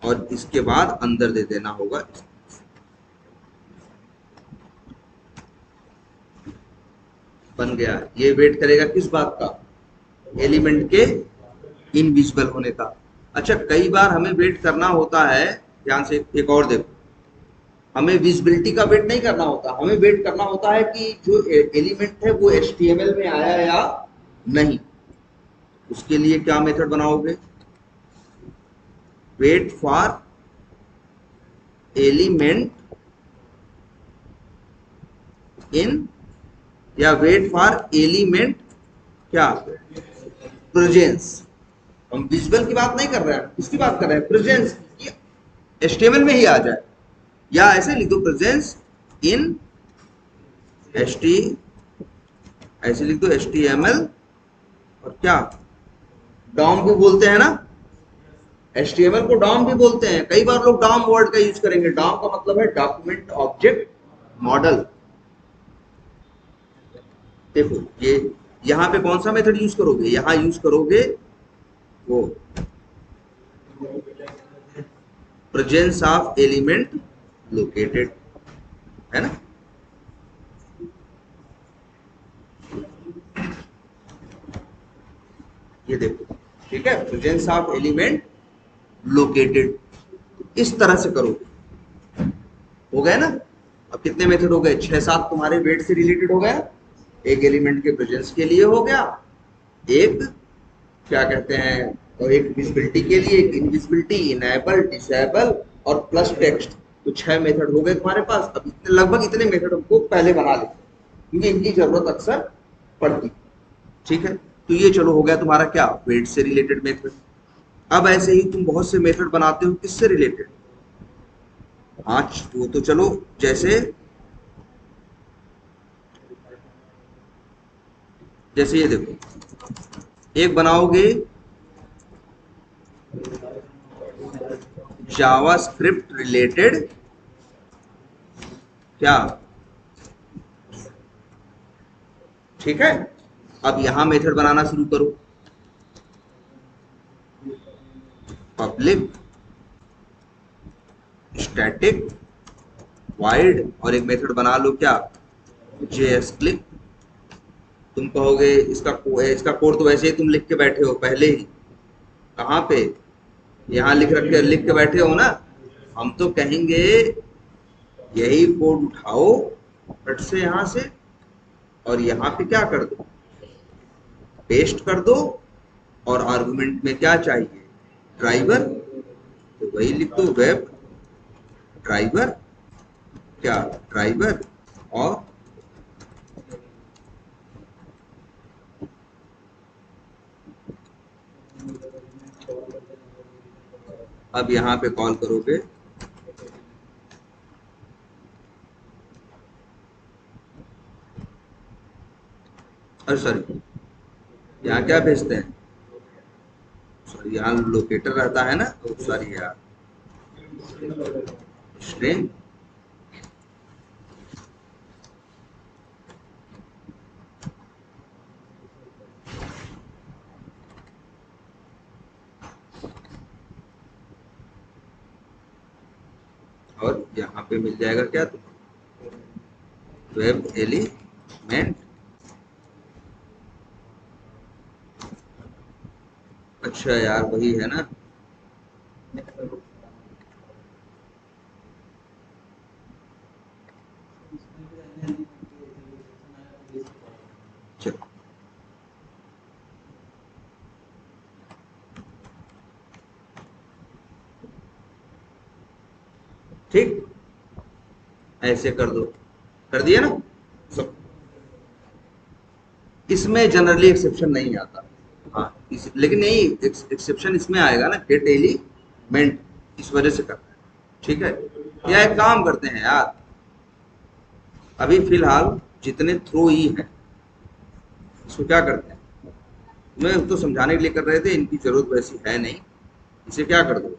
और इसके बाद अंदर दे देना होगा, बन गया। ये वेट करेगा किस बात का, एलिमेंट के इनविजिबल होने का। अच्छा कई बार हमें वेट करना होता है, ध्यान से एक और देखो, हमें विजिबिलिटी का वेट नहीं करना होता, हमें वेट करना होता है कि जो एलिमेंट है वो HTML में आया या नहीं। उसके लिए क्या मेथड बनाओगे, वेट फॉर एलिमेंट इन, या वेट फॉर एलिमेंट क्या, प्रेजेंस, हम विजुअल की बात नहीं कर रहे हैं, किसकी बात कर रहे हैं, प्रेजेंस की। HTML में ही आ जाए, या ऐसे लिख दो प्रेजेंस इन HT, ऐसे लिख दो HTML। और क्या, डॉम भी बोलते हैं ना, HTML को डॉम भी बोलते हैं। कई बार लोग डॉम वर्ड का यूज करेंगे। डॉम का मतलब है डॉक्यूमेंट ऑब्जेक्ट मॉडल। देखो ये यहाँ पे कौन सा मेथड यूज करोगे, यहाँ यूज करोगे वो प्रेजेंस ऑफ एलिमेंट लोकेटेड, है ना। ये देखो, ठीक है, प्रेजेंस ऑफ एलिमेंट लोकेटेड, इस तरह से करोगे। हो गए ना। अब कितने मेथड हो गए, 6-7 तुम्हारे वेट से रिलेटेड हो गया। एक एलिमेंट के प्रेजेंस के लिए हो गया, एक क्या कहते हैं, तो एक विजिबिलिटी के लिए, एक इनविजिबिलिटी, इनेबल, डिसेबल और प्लस टेक्स्ट। तो 6 मेथड हो गए तुम्हारे पास। अब इतने, लगभग इतने मेथड हमको पहले बना लेते क्योंकि इनकी जरूरत अक्सर पड़ती। ठीक है, तो ये चलो हो गया तुम्हारा क्या, वेट से रिलेटेड मेथड। अब ऐसे ही तुम बहुत से मेथड बनाते हो किससे रिलेटेड। हाँ, वो तो चलो, जैसे जैसे ये देखो, एक बनाओगे जावास्क्रिप्ट रिलेटेड क्या, ठीक है। अब यहां मेथड बनाना शुरू करो, पब्लिक स्टैटिक वाइड, और एक मेथड बना लो क्या, जेएस क्लिक। तुम कहोगे इसका कोड तो वैसे ही तुम लिख के बैठे हो पहले ही, कहाँ पे, यहाँ लिख के बैठे हो ना। हम तो कहेंगे यही कोड उठाओ फट से यहाँ से, और यहाँ पे क्या कर दो, पेस्ट कर दो। और आर्गुमेंट में क्या चाहिए, ड्राइवर, तो वही लिख दो, वेब ड्राइवर, क्या ड्राइवर। और अब यहाँ पे कॉल करोगे, अरे सॉरी, यहाँ क्या भेजते हैं, सॉरी यहाँ लोकेटर रहता है ना, तो सॉरी यार, स्ट्रिंग। और यहाँ पे मिल जाएगा क्या, वेब एलिमेंट। अच्छा यार, वही है ना। चलो, ठीक, ऐसे कर दो, कर दिया ना सब। इसमें जनरली एक्सेप्शन नहीं आता। हाँ, लेकिन नहीं, एक्सेप्शन इसमें आएगा ना, गेट एलिमेंट, इस वजह से करना है। ठीक है, या एक काम करते हैं यार, अभी फिलहाल जितने थ्रो ई हैं इसको क्या करते हैं, मैं तो समझाने के लिए कर रहे थे, इनकी जरूरत वैसी है नहीं। इसे क्या कर दो,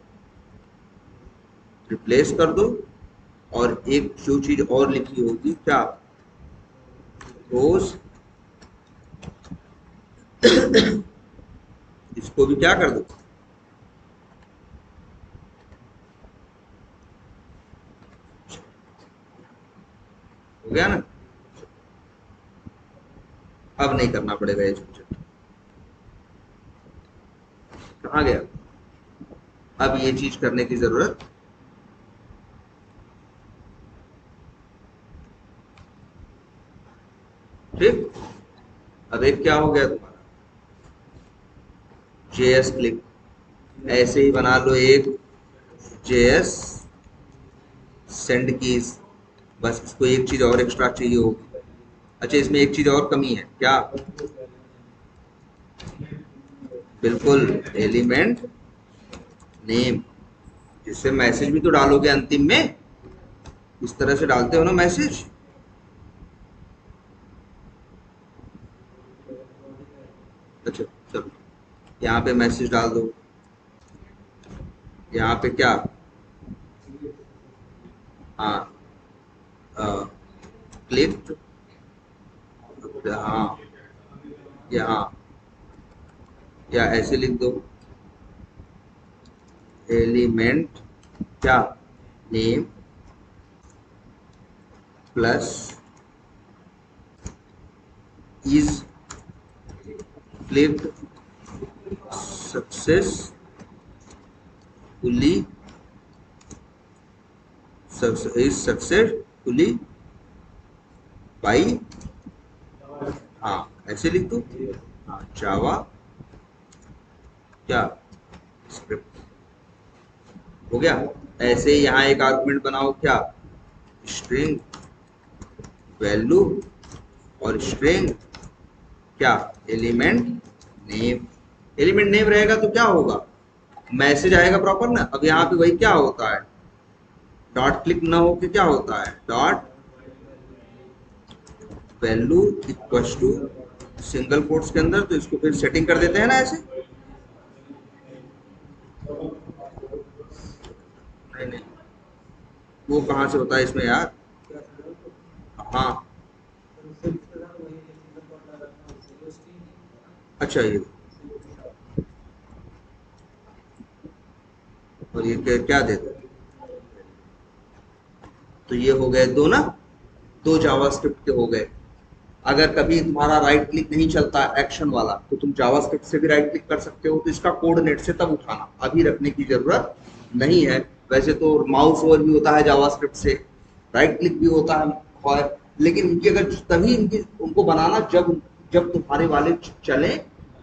रिप्लेस कर दो। और एक जो चीज और लिखी होगी क्या, रोज, इसको भी क्या कर दो, हो गया ना। अब नहीं करना पड़ेगा ये झंझट, कहाँ गया। अब ये चीज करने की जरूरत, ठीक। अब एक क्या हो गया तुम्हारा, जेएस क्लिक। ऐसे ही बना लो एक जेएस सेंड कीज, बस इसको एक चीज और एक्स्ट्रा चाहिए होगी। अच्छा, इसमें एक चीज और कमी है क्या, बिल्कुल, एलिमेंट नेम। जिससे मैसेज भी तो डालोगे अंतिम में, इस तरह से डालते हो ना मैसेज। अच्छा चलो, यहाँ पे मैसेज डाल दो। यहाँ पे क्या, हाँ, क्लिक, हाँ, यहाँ, या ऐसे लिख दो, एलिमेंट क्या, name plus is clicked successfully, is successfully by, हाँ ऐसे लिख दो, हाँ जावा क्या, स्क्रिप्ट। हो गया। ऐसे ही यहाँ एक आर्गुमेंट बनाओ क्या, स्ट्रिंग वैल्यू, और स्ट्रिंग क्या, एलिमेंट नेम। एलिमेंट नेम रहेगा तो क्या होगा, मैसेज आएगा प्रॉपर ना। अब यहाँ पे वही क्या होता है, डॉट क्लिक ना होके क्या होता है, dot value equals to single quotes के अंदर, तो इसको फिर सेटिंग कर देते हैं ना ऐसे। नहीं नहीं, वो कहाँ से होता है इसमें यार। हाँ, अच्छा ये, और ये क्या देते हैं, तो ये हो गए दो ना, दो जावास्क्रिप्ट के हो गए। अगर कभी तुम्हारा राइट क्लिक नहीं चलता एक्शन वाला, तो तुम जावास्क्रिप्ट से भी राइट क्लिक कर सकते हो। तो इसका कोड नेट से तब उठाना, अभी रखने की जरूरत नहीं है। वैसे तो माउस ओवर भी होता है जावास्क्रिप्ट से, राइट क्लिक भी होता है, और लेकिन इनकी अगर तभी इनकी उनको बनाना जब जब तुम्हारे वाले चले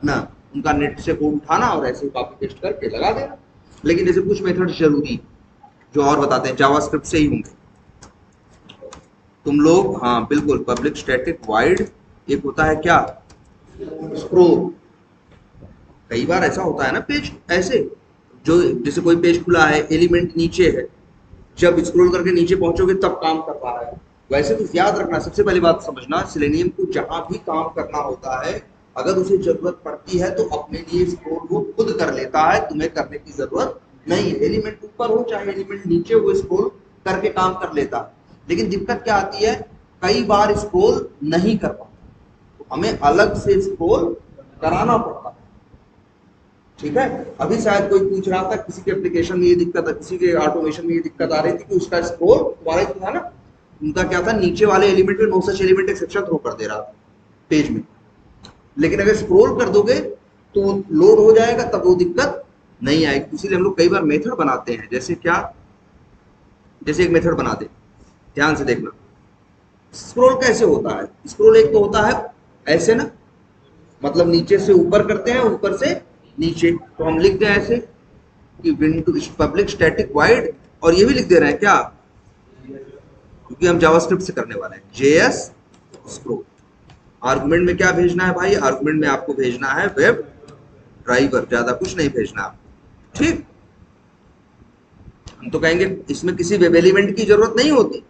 ना, उनका नेट से कोड उठाना और ऐसे कॉपी पेस्ट करके लगा देना। लेकिन जैसे कुछ मेथड जरूरी जो और बताते हैं जावास्क्रिप्ट से ही होंगे। तुम लोग, हाँ बिल्कुल, पब्लिक स्टैटिक वाइड, एक होता है क्या, स्क्रोल। कई बार ऐसा होता है ना, पेज ऐसे, जो जैसे कोई पेज खुला है, एलिमेंट नीचे है, जब स्क्रॉल करके नीचे पहुंचोगे तब काम कर रहा है। वैसे तो याद रखना, सबसे पहली बात समझना, सिलेनियम को जहां भी काम करना होता है, अगर उसे जरूरत पड़ती है तो अपने लिए स्क्रॉल वो खुद कर लेता है, तुम्हें करने की जरूरत नहीं है। एलिमेंट ऊपर हो चाहे एलिमेंट नीचे, वो स्क्रॉल करके काम कर लेता है। लेकिन दिक्कत क्या आती है, कई बार स्क्रॉल नहीं कर पाता, तो हमें अलग से स्क्रॉल कराना पड़ता है। ठीक है। अभी शायद कोई पूछ रहा था, किसी के एप्लीकेशन में ये दिक्कत है, किसी के ऑटोमेशन में ये दिक्कत आ रही थी कि उसका स्कोर तुम्हारा ही था ना, उनका क्या था, नीचे वाले एलिमेंट में no such element exception throw कर दे रहा था पेज में। लेकिन अगर स्क्रॉल कर दोगे तो लोड हो जाएगा, तब वो दिक्कत नहीं आएगी। इसीलिए हम लोग कई बार मेथड बनाते हैं, जैसे क्या, जैसे एक मेथड बनाते हैं, ध्यान से देखना। स्क्रॉल कैसे होता है, स्क्रॉल एक तो होता है ऐसे ना, मतलब नीचे से ऊपर करते हैं, ऊपर से नीचे, तो हम लिखते हैं ऐसे कि विंडो पब्लिक स्टैटिक वाइड, और ये भी लिख दे रहे हैं क्या, क्योंकि हम जावास्क्रिप्ट से करने वाले हैं, जेएस स्क्रोल। आर्गुमेंट में क्या भेजना है भाई, आर्गुमेंट में आपको भेजना है वेब ड्राइवर, ज्यादा कुछ नहीं भेजना आपको। ठीक, हम तो कहेंगे इसमें किसी वेब एलिमेंट की जरूरत नहीं होती,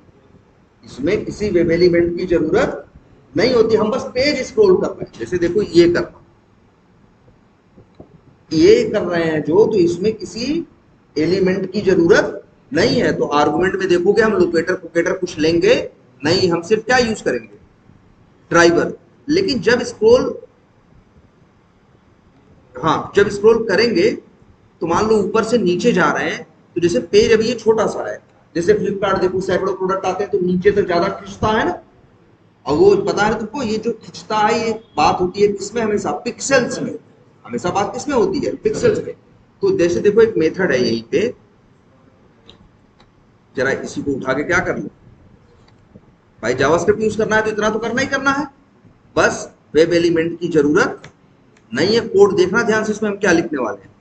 इसमें किसी वेब एलिमेंट की जरूरत नहीं होती, हम बस पेज स्क्रॉल कर रहे हैं। जैसे देखो ये करना, ये कर रहे हैं जो, तो इसमें किसी एलिमेंट की जरूरत नहीं है। तो आर्गुमेंट में देखोगे हम लोकेटर फोकेटर कुछ लेंगे नहीं, हम सिर्फ क्या यूज करेंगे, ड्राइवर। लेकिन जब स्क्रॉल, हाँ जब स्क्रॉल करेंगे तो मान लो ऊपर से नीचे जा रहे हैं, तो जैसे पेज अभी ये छोटा सा है, जैसे फ्लिपकार्ट देखो सैकड़ों प्रोडक्ट आते हैं तो नीचे तक ज्यादा खींचता है ना, और वो पता है तुमको, ये जो खिंचता है ये बात होती है किसमें, हमेशा पिक्सल्स में, हमेशा बात किसमें होती है, पिक्सल्स में। तो जैसे देखो एक मेथड है यहीं पे, जरा इसी को उठा के क्या कर लो भाई, जावास्क्रिप्ट यूज करना है तो इतना तो करना ही करना है, बस वेब एलिमेंट की जरूरत नहीं है। कोड देखना ध्यान से, इसमें हम क्या लिखने वाले हैं,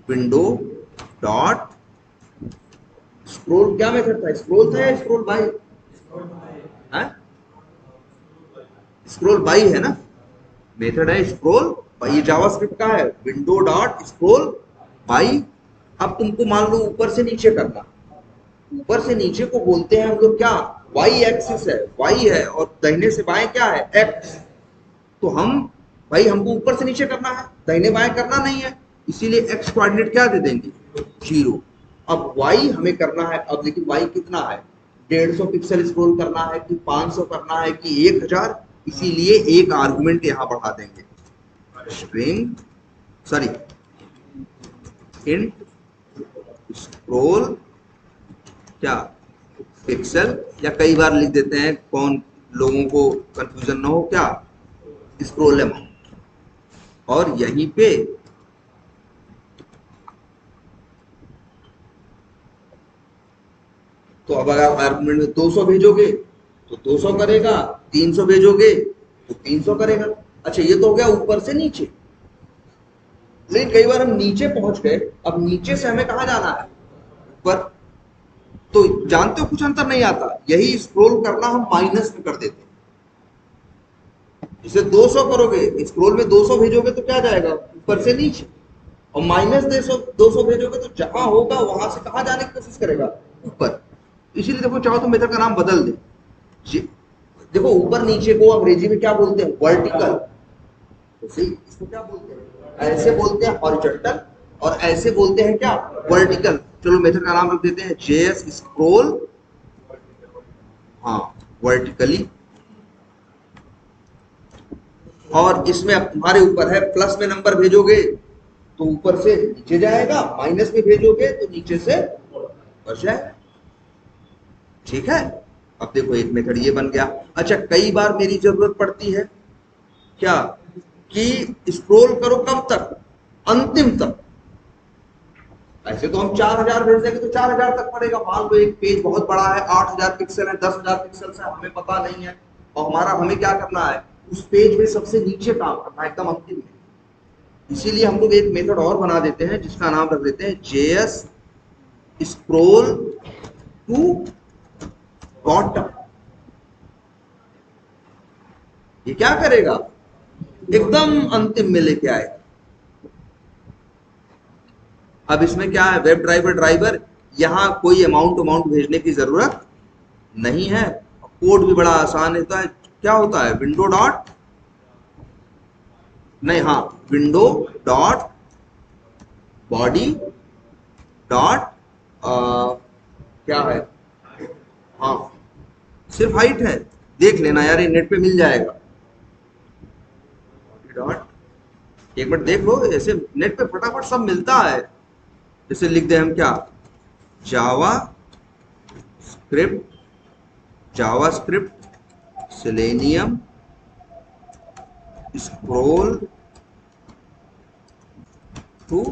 विंडो डॉट स्क्रोल, क्या मेथड था, स्क्रोल था या स्क्रोल बाय है, स्क्रोल बाय है ना, मेथड है स्क्रॉल, ये जावास्क्रिप्ट का है, विंडो डॉट स्क्रॉल बाई। अब तुमको मान लो ऊपर से नीचे करना, ऊपर से नीचे को बोलते हैं हम लोग क्या, वाई एक्सिस है, वाई है, और दाहिने से बाएं क्या है, एक्स। तो हम भाई हमको ऊपर से नीचे करना है, दाहिने बाएं करना नहीं है, इसीलिए एक्स कोऑर्डिनेट क्या दे देंगे, 0। अब वाई हमें करना है, अब लेकिन वाई कितना है, 150 पिक्सल स्क्रॉल करना है कि 500 करना है कि 1000, इसीलिए एक आर्गुमेंट यहां बढ़ा देंगे, स्ट्रिंग सॉरी इंट स्क्रॉल क्या पिक्सल, या कई बार लिख देते हैं, कौन लोगों को कंफ्यूजन ना हो, क्या स्क्रॉल अमाउंट। और यहीं पे तो अब अगर आर्गुमेंट में 200 भेजोगे तो 200 करेगा, 300 भेजोगे तो 300 करेगा। अच्छा ये तो हो गया ऊपर से नीचे, लेकिन कई बार हम नीचे पहुंच गए, अब नीचे से हमें कहा जाना है, ऊपर। तो जानते हो कुछ अंतर नहीं आता, यही स्क्रॉल करना हम माइनस में कर देते हैं। जैसे 200 करोगे, स्क्रॉल में 200 भेजोगे तो क्या जाएगा, ऊपर से नीचे, और माइनस 200 भेजोगे तो जहां होगा वहां से कहां जाने की कोशिश करेगा, ऊपर। इसीलिए देखो, चाहो तो मेथड का नाम बदल दे। देखो ऊपर नीचे को अंग्रेजी में क्या बोलते हैं, वर्टिकल, तो सही इसको क्या बोलते हैं, ऐसे बोलते हैं हॉरिजॉन्टल, और ऐसे बोलते हैं क्या, वर्टिकल। चलो मेथड का नाम रख देते हैं जेएस स्क्रॉल, हाँ वर्टिकली। और इसमें अब तुम्हारे ऊपर है, प्लस में नंबर भेजोगे तो ऊपर से नीचे जाएगा, माइनस में भेजोगे तो नीचे से ऊपर जाएगा। ठीक है, अब देखो एक मेथड ये बन गया। अच्छा कई बार मेरी जरूरत पड़ती है क्या, कि स्क्रॉल करो कब तक, अंतिम तक। ऐसे तो हम 4000 भेज देंगे तो 4000 तक पड़ेगा, मान लो एक पेज बहुत बड़ा है, 8000 पिक्सल है, 10000 पिक्सल है, हमें पता नहीं है, और हमारा हमें क्या करना है, उस पेज में सबसे नीचे काम करना है, एकदम अंतिम में। इसीलिए हम लोग एक मेथड और बना देते हैं जिसका नाम रख देते हैं जेएस स्क्रॉल टू बॉटम। ये क्या करेगा, एकदम अंतिम में लेके आएगा। अब इसमें क्या है, वेब ड्राइवर ड्राइवर, यहां कोई अमाउंट अमाउंट भेजने की जरूरत नहीं है, कोड भी बड़ा आसान होता है। क्या होता है, विंडो डॉट, नहीं हाँ, विंडो डॉट बॉडी डॉट क्या है, हाँ सिर्फ हाइट है, देख लेना यार, ये नेट पे मिल जाएगा। डॉट, एक मिनट देख लो, ऐसे नेट पे फटाफट सब मिलता है। जैसे लिख दे हम क्या, JavaScript, JavaScript Selenium scroll to.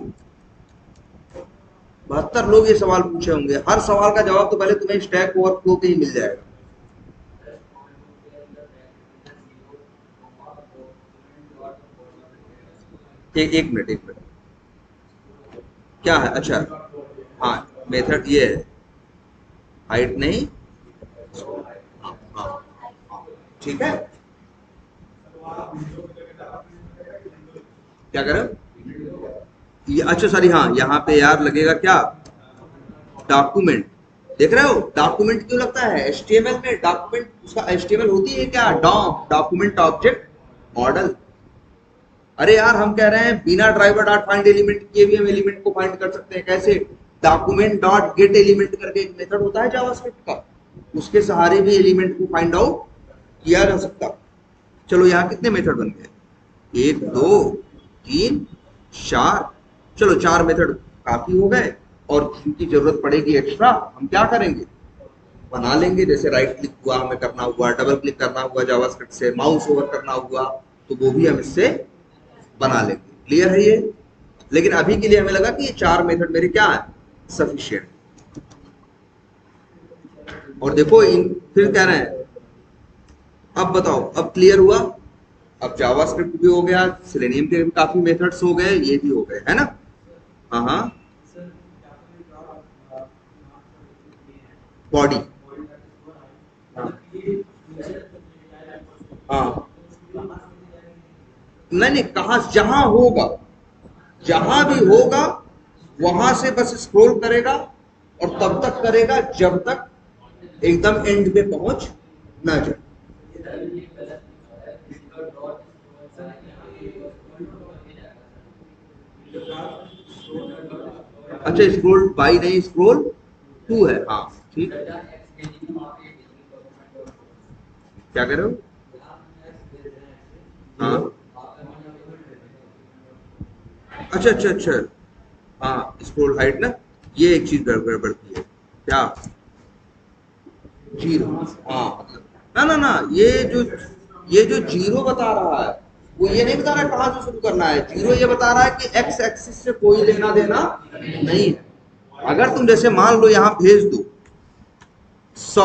72 लोग ये सवाल पूछे होंगे, हर सवाल का जवाब तो पहले तुम्हें स्टैक ओवरफ्लो पे ही मिल जाएगा। एक मिनट, क्या है, अच्छा हाँ, मेथड ये है, हाइट नहीं, हाँ हाँ हाँ, ठीक है, क्या करें, ये अच्छा सॉरी, हाँ यहाँ पे यार लगेगा क्या, डॉक्यूमेंट। देख रहे हो डॉक्यूमेंट क्यों लगता है, एचटीएमएल में डॉक्यूमेंट, उसका एचटीएमएल होती है क्या, डॉम, डॉक्यूमेंट ऑब्जेक्ट मॉडल। अरे यार हम कह रहे हैं बिना ड्राइवर डॉट फाइंड एलिमेंट किए भी हम एलिमेंट को फाइंड कर सकते हैं, कैसे, डॉक्यूमेंट डॉट गेट एलिमेंट करके एक मेथड होता है जावास्क्रिप्ट का, उसके सहारे भी एलिमेंट को फाइंड आउट किया जा सकता। चलो यहाँ कितने मेथड बन गए, 1 2 3 4, चलो 4 मेथड काफी हो गए, और जिनकी जरूरत पड़ेगी एक्स्ट्रा हम क्या करेंगे, बना लेंगे। जैसे राइट क्लिक हुआ हमें करना हुआ, डबल क्लिक करना हुआ जावास्क्रिप्ट से, माउस ओवर करना हुआ, तो वो भी हम इससे बना लेंगे। क्लियर है ये, लेकिन अभी के लिए हमें लगा कि ये 4 मेथड मेरे क्या है, सफिशियंट। और देखो इन फिर कह रहे हैं, अब बताओ, अब क्लियर हुआ, अब जावास्क्रिप्ट भी हो गया, सेलेनियम के भी काफी मेथड्स हो गए, ये भी हो गए, है ना। हाँ हाँ, बॉडी, हाँ हाँ नहीं, कहां, जहां होगा, जहां भी होगा वहां से बस स्क्रॉल करेगा और तब तक करेगा जब तक एकदम एंड पे पहुंच ना जाए। अच्छा, स्क्रॉल बाई नहीं, स्क्रॉल टू है, हाँ ठीक। क्या कह रहे हो? हाँ, अच्छा अच्छा अच्छा, हाँ स्क्रॉल हाइट ना, ये एक चीज गड़बड़ पड़ती है क्या? जीरो, हाँ मतलब, ना ना ना, ये जो जीरो बता रहा है वो ये नहीं बता रहा कहाँ से शुरू करना है। जीरो ये बता रहा है कि एक्स एक्सिस से कोई लेना देना नहीं है। अगर तुम जैसे मान लो यहाँ भेज दो 100,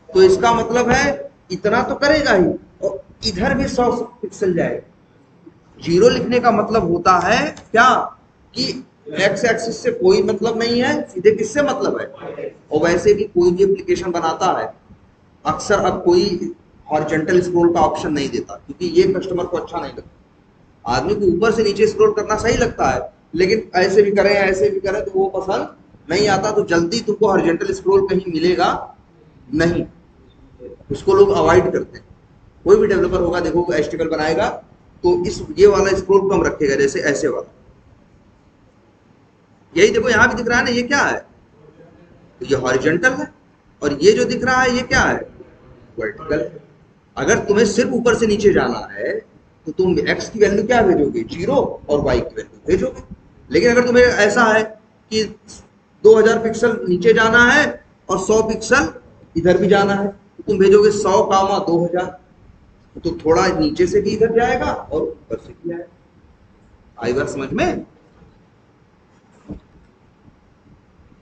तो इसका मतलब है इतना तो करेगा ही, और इधर भी 100 पिक्सल जाएगा। जीरो लिखने का मतलब होता है क्या, कि एक्स एक्सिस से कोई मतलब नहीं है, सीधे किससे मतलब है। और वैसे भी कोई भी एप्लीकेशन बनाता है अक्सर अब कोई हॉरिजॉन्टल स्क्रॉल का ऑप्शन नहीं देता, क्योंकि ये कस्टमर को अच्छा नहीं लगता। आदमी को ऊपर से नीचे स्क्रॉल करना सही लगता है, लेकिन ऐसे भी करें ऐसे भी करें तो वो पसंद नहीं आता। तो जल्दी तुमको हॉरिजॉन्टल स्क्रॉल कहीं मिलेगा नहीं, उसको लोग अवॉइड करते हैं। कोई भी डेवलपर होगा देखो एचटीएमएल बनाएगा तो इस ये वाला स्क्रॉल कम रखेगा, जैसे ऐसे वाला। यही देखो यहाँ भी दिख रहा है ना, ये क्या है, तो ये हॉरिजॉन्टल है, और ये जो दिख रहा है ये क्या है, वर्टिकल। अगर तुम्हें सिर्फ ऊपर से नीचे जाना है तो तुम एक्स की वैल्यू क्या भेजोगे, जीरो, और वाई की वैल्यू भेजोगे। लेकिन अगर तुम्हें ऐसा है कि 2000 पिक्सल नीचे जाना है और 100 पिक्सल इधर भी जाना है, तो तुम भेजोगे 100 कामा 2000, तो थोड़ा नीचे से भी इधर जाएगा और ऊपर से भी आएगा। आई बात समझ में?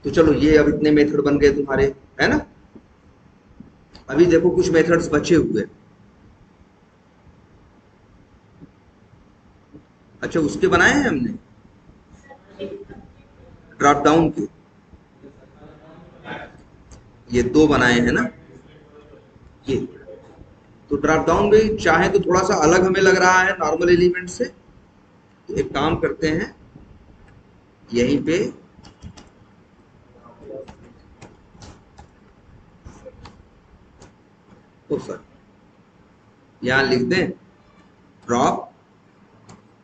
तो चलो ये अब इतने मेथड बन गए तुम्हारे, है ना। अभी देखो कुछ मेथड्स बचे हुए। अच्छा, उसके बनाए हैं हमने, ड्रॉप डाउन के, ये दो बनाए हैं ना ये। तो ड्रॉप डाउन भी चाहे तो थोड़ा सा अलग हमें लग रहा है नॉर्मल एलिमेंट से, तो एक काम करते हैं, यहीं पे तो सर यहां लिख दें ड्रॉप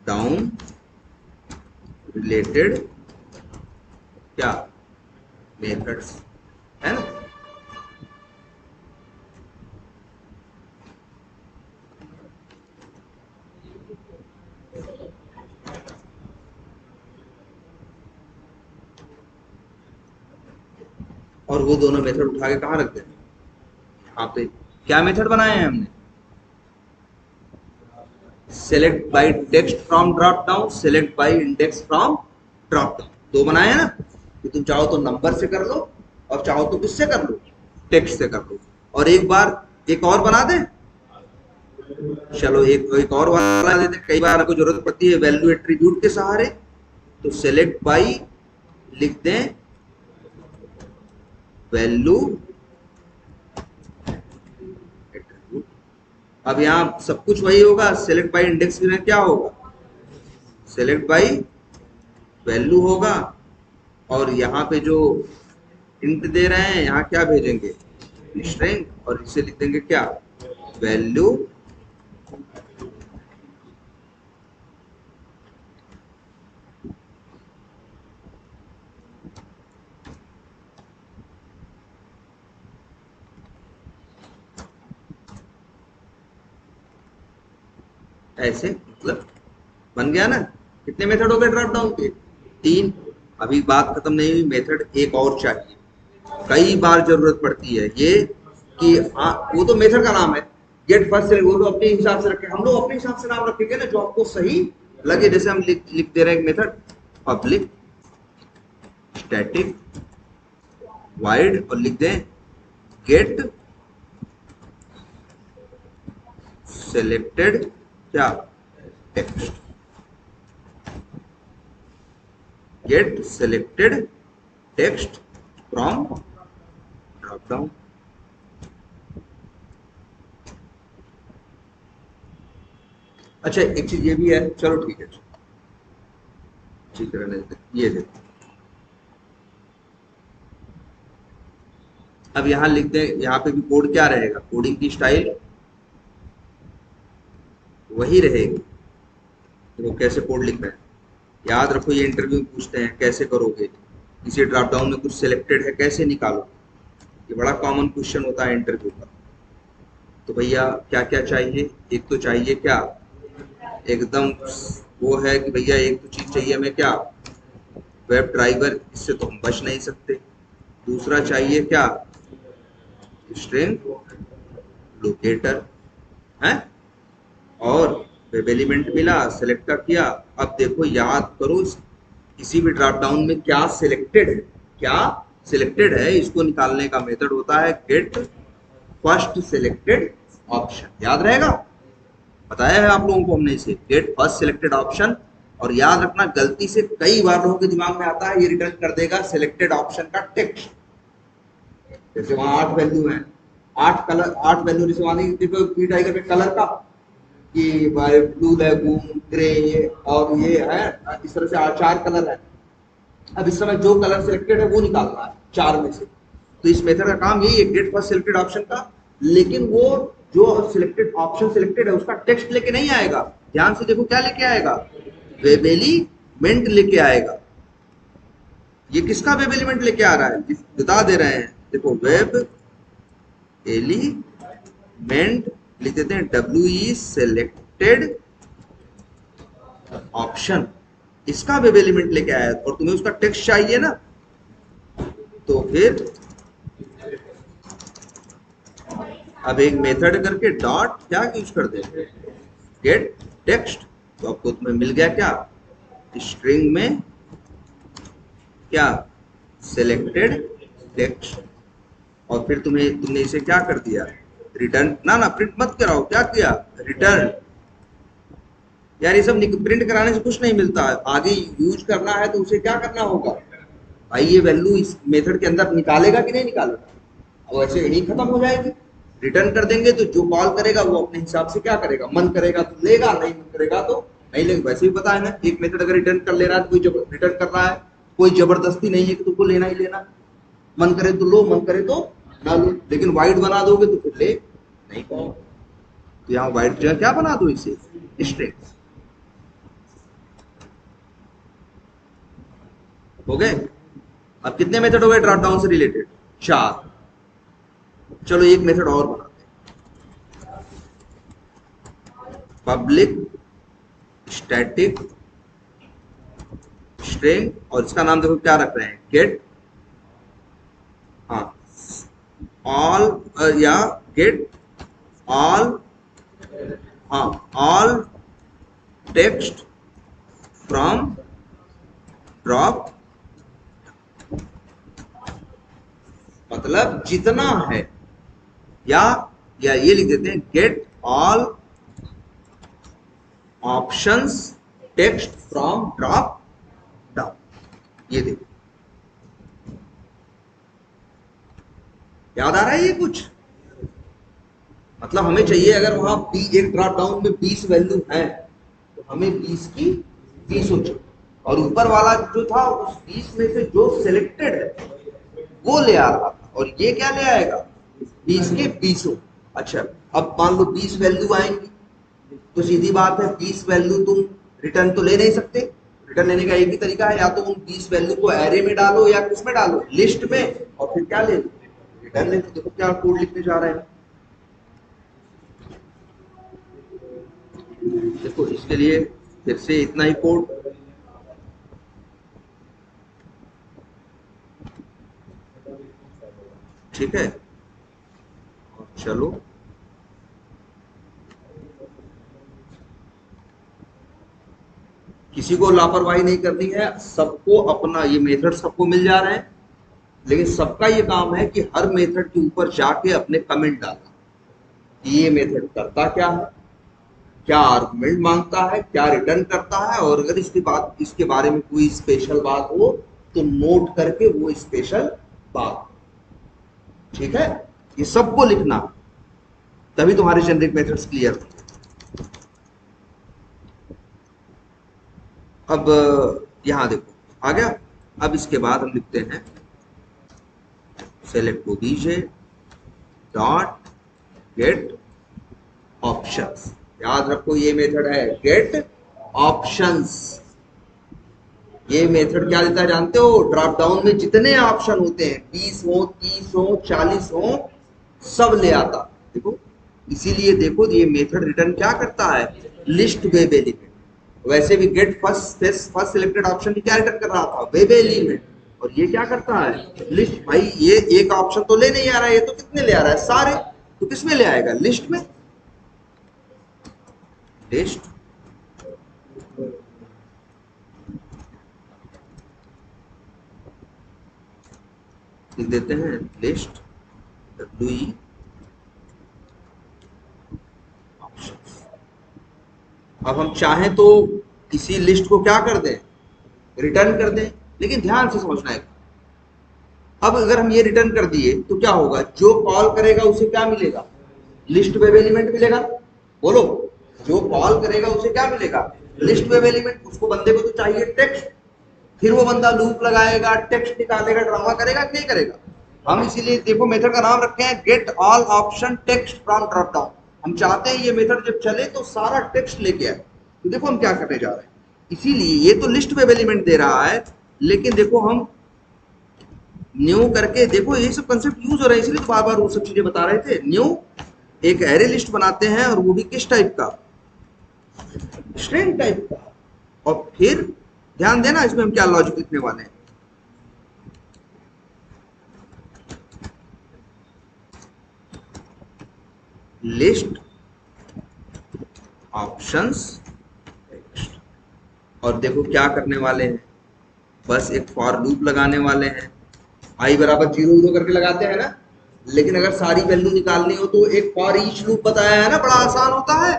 डाउन रिलेटेड क्या, मेथड्स, है ना। और वो दोनों मेथड उठा के कहाँ रख दें, यहाँ पे। क्या मेथड बनाए हैं हमने, select by text from drop down, select by index from drop down, दो बनाए हैं ना। कि तुम चाहो तो नंबर से कर लो और चाहो तो किससे कर लो, टेक्स्ट से कर लो। और एक बार एक और बना दें, चलो एक एक और बना देते, कई बार आपको जरूरत पड़ती है वैल्यू एट्रीब्यूट के सहारे। तो सेलेक्ट बाई लिख दें वैल्यू एट्रीब्यूट। अब यहाँ सब कुछ वही होगा, सेलेक्ट बाई इंडेक्स में क्या होगा, सेलेक्ट बाई वैल्यू होगा। और यहाँ पे जो इंट दे रहे हैं यहाँ क्या भेजेंगे, स्ट्रिंग, और इसे लिख देंगे क्या, वैल्यू। ऐसे मतलब बन गया ना। कितने मेथड हो गए ड्रॉप डाउन के, तीन। अभी बात खत्म नहीं हुई, मेथड एक और चाहिए, कई बार जरूरत पड़ती है ये। कि हाँ वो तो मेथड का नाम है, गेट फर्स्ट से, वो तो अपने हिसाब से रखे, हम लोग अपने हिसाब से नाम रखेंगे ना जो आपको सही लगे। जैसे हम लिख दे रहे हैं मेथड पब्लिक स्टैटिक वाइड, और लिख दें गेट सेलेक्टेड क्या, text, get selected text from drop down. अच्छा एक चीज ये भी है, चलो ठीक है, ठीक है रहने देते हैं। ये देखो अब यहाँ लिख दें, यहाँ पे भी कोड क्या रहेगा, कोडिंग की स्टाइल वही रहेगी। देखो कैसे कोड लिखना है, याद रखो ये इंटरव्यू में पूछते हैं कैसे करोगे, किसी ड्रॉप डाउन में कुछ सिलेक्टेड है कैसे निकालोगे, ये बड़ा कॉमन क्वेश्चन होता है इंटरव्यू का। तो भैया क्या क्या चाहिए, एक तो चाहिए क्या, एकदम वो है कि भैया एक तो चीज चाहिए हमें क्या, वेब ड्राइवर, इससे तो हम बच नहीं सकते। दूसरा चाहिए क्या, स्ट्रिंग लोकेटर है, और वेब एलिमेंट मिला, सेलेक्ट का किया। अब देखो याद करो किसी भी ड्रॉप डाउन में क्या सिलेक्टेड है, क्या सिलेक्टेड है, इसको निकालने का मेथड होता है गेट फर्स्ट सिलेक्टेड ऑप्शन। याद रहेगा, बताया है आप लोगों को हमने इसे, गेट फर्स्ट सिलेक्टेड ऑप्शन। और याद रखना गलती से कई बार लोगों के दिमाग में आता है ये रिटर्न कर देगा सिलेक्टेड ऑप्शन का टेक्स्ट। जैसे वहां 8 वैल्यू है, 8 कलर, 8 वैल्यू जैसे वहां देखो पी टाइगर पे कलर का कि ब्लू लैगून ग्रे ये और ये है, इस तरह से 4 कलर है। अब इस समय जो कलर सिलेक्टेड है वो निकालना है 4 में से। तो इस मेथड का काम यही है गेट फर्स्ट सिलेक्टेड ऑप्शन का, लेकिन वो जो सिलेक्टेड ऑप्शन सिलेक्टेड है उसका टेक्स्ट लेके नहीं आएगा, ध्यान से देखो क्या लेके आएगा, वेब एलिमेंट लेके आएगा। ये किसका वेब एलिमेंट लेके आ रहा है, बता दे रहे हैं, देखो वेब एलिमेंट लिख देते हैं, डब्ल्यू ई सेलेक्टेड ऑप्शन, इसका वेब एलिमेंट लेके आया और तुम्हें उसका टेक्स्ट चाहिए ना, तो फिर अब एक मेथड करके डॉट क्या यूज कर देंगे, गेट टेक्स्ट। तो आपको तुम्हें मिल गया क्या, स्ट्रिंग में क्या सिलेक्टेड टेक्स्ट। और फिर तुमने इसे क्या कर दिया, रिटर्न, ना प्रिंट मत कराओ, क्या किया, रिटर्न। यार ये सब प्रिंट कराने से कुछ नहीं मिलता है, आगे यूज करना है तो उसे क्या करना होगा भाई, ये वैल्यू इस मेथड के अंदर निकालेगा कि नहीं निकालेगा, और ऐसे यही खत्म हो जाएगी। रिटर्न कर देंगे तो जो कॉल करेगा वो अपने हिसाब से क्या करेगा, मन करेगा तो लेगा, नहीं मन करेगा तो नहीं लेगा। वैसे भी पता है ना, एक मेथड अगर रिटर्न कर ले रहा है, कोई रिटर्न कर रहा है, कोई जबरदस्ती नहीं है कि तुमको लेना ही लेना, मन करे तो लो, मन करे तो ना लो। लेकिन वाइट बना दोगे तो फिर ले नहीं पाओगे, तो यहाँ वाइट जो है क्या बना दो इसे, स्ट्रिंग। हो गए। अब कितने मेथड हो गए ड्रॉप डाउन से रिलेटेड, 4। चलो एक मेथड और बनाते हैं, पब्लिक स्टैटिक स्ट्रिंग, और इसका नाम देखो क्या रख रहे हैं, गेट, हाँ ऑल, या गेट ऑल, हाँ ऑल टेक्स्ट फ्रॉम ड्रॉप, मतलब जितना है, या ये लिख देते हैं get all options text from drop down. ये देखो याद आ रहा है ये कुछ, मतलब हमें चाहिए अगर वहां एक ड्रॉप डाउन में 20 वैल्यू है तो हमें 20 की 20 चाहिए, और ऊपर वाला जो था उस 20 में से जो सिलेक्टेड है वो ले आ रहा था, और ये क्या ले आएगा, 20 के 20। अच्छा अब मान लो 20 वैल्यू आएंगी, तो सीधी बात है 20 वैल्यू तुम रिटर्न तो ले नहीं सकते, रिटर्न लेने का एक ही तरीका है, या तो उन 20 वैल्यू को एरे में डालो या किस में डालो, लिस्ट में, और फिर क्या ले लो, रिटर्न ले लो। देखो क्या कोड लिखने जा रहे हैं, देखो इसके लिए फिर से इतना ही कोड, ठीक है। चलो किसी को लापरवाही नहीं करनी है, सबको अपना ये मेथड सबको मिल जा रहे हैं, लेकिन सबका ये काम है कि हर मेथड के ऊपर जाके अपने कमेंट डालना कि ये मेथड करता क्या है, क्या आर्गुमेंट मांगता है, क्या रिटर्न करता है, और अगर इसके बारे में कोई स्पेशल बात हो तो नोट करके वो स्पेशल बात, ठीक है, ये सबको लिखना, तभी तुम्हारे जेनरिक मेथड्स क्लियर होंगे। अब यहां देखो आ गया। अब इसके बाद हम लिखते हैं select OBJ dot gate options. याद रखो ये मेथड है गेट ऑप्शंस। ये मेथड क्या देता है जानते हो? ड्रॉप डाउन में जितने ऑप्शन होते हैं 20 हो 30 हो 40 हो सब ले आता। देखो इसीलिए देखो ये मेथड रिटर्न क्या करता है? List web element. वैसे भी गेट फर्स्ट सिलेक्टेड ऑप्शन भी क्या रिटर्न कर रहा था? Web element. और ये क्या करता है? लिस्ट। भाई ये एक ऑप्शन तो ले नहीं आ रहा है, ये तो कितने ले आ रहा है? सारे। तो किस में ले आएगा? लिस्ट में। लिस्ट लिख देते हैं लिस्ट डब्ल्यू ऑप्शंस। अब हम चाहें तो इसी लिस्ट को क्या कर दें? रिटर्न कर दें। लेकिन ध्यान से समझना है। अब अगर हम ये रिटर्न कर दिए तो क्या होगा? जो कॉल करेगा उसे क्या मिलेगा? लिस्ट वेब एलिमेंट मिलेगा। बोलो, जो कॉल करेगा उसे क्या मिलेगा? List web element. उसको बंदे को तो चाहिए टेक्स्ट। फिर वो बंदा लूप लगाएगा, टेक्स्ट निकालेगा, ड्रामा करेगा कि नहीं करेगा? हम इसीलिए देखो मेथड का नाम रखे हैं get all option text from drop down. हम चाहते हैं ये मेथड जब चले तो सारा टेक्स्ट लेके आए। तो देखो हम क्या करने जा रहे हैं। इसीलिए ये तो लिस्ट वेब एलिमेंट दे रहा है, लेकिन देखो हम न्यू करके देखो ये सब कंसेप्ट यूज हो रहा है, इसलिए तो बार बार वो सब चीजें बता रहे थे। न्यू एक एरे लिस्ट बनाते हैं, और वो भी किस टाइप का? स्ट्रिंग टाइप का। और फिर ध्यान देना इसमें हम क्या लॉजिक लिखने वाले हैं। List options text. और देखो क्या करने वाले हैं? बस एक फॉर लूप लगाने वाले हैं। आई बराबर 0 0 करके लगाते हैं ना। लेकिन अगर सारी वैल्यू निकालनी हो तो एक फॉर ईच लूप बताया है ना, बड़ा आसान होता है।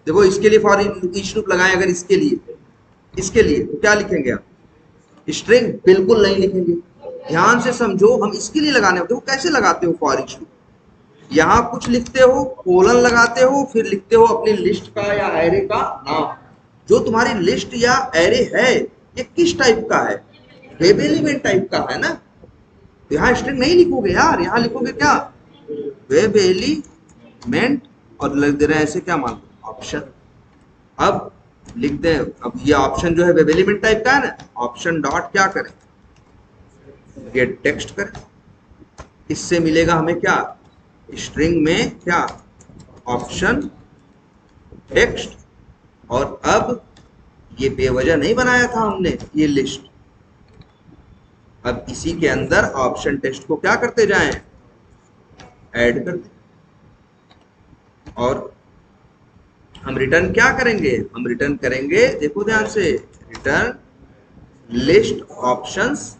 देखो इसके लिए फॉर ईच लूप लगाए, अगर इसके लिए तो क्या लिखेंगे आप? स्ट्रिंग बिल्कुल नहीं लिखेंगे। ध्यान से समझो, हम इसके लिए लगाने होते हो। कैसे लगाते हो फॉर ईच लूप? यहाँ कुछ लिखते हो, कोलन लगाते हो, फिर लिखते हो अपनी लिस्ट का या एरे का नाम। जो तुम्हारी लिस्ट या एरे है ये किस टाइप का है? वेब एलिमेंट टाइप का है ना। तो यहाँ स्ट्रिंग नहीं लिखोगे यार, यहाँ लिखोगे क्या? Web element. और लिख दे रहे हैं ऐसे, क्या मान लो ऑप्शन। अब लिखते हैं, अब ये ऑप्शन जो है वेब एलिमेंट टाइप का है ना। ऑप्शन डॉट क्या करें? गेट टेक्स्ट करें। इससे मिलेगा हमें क्या? स्ट्रिंग में क्या? Option text. और अब ये बेवजह नहीं बनाया था हमने ये लिस्ट। अब इसी के अंदर ऑप्शन टेक्स्ट को क्या करते जाएं? ऐड कर दें। और हम रिटर्न क्या करेंगे? हम रिटर्न करेंगे, देखो ध्यान से, रिटर्न लिस्ट ऑप्शंस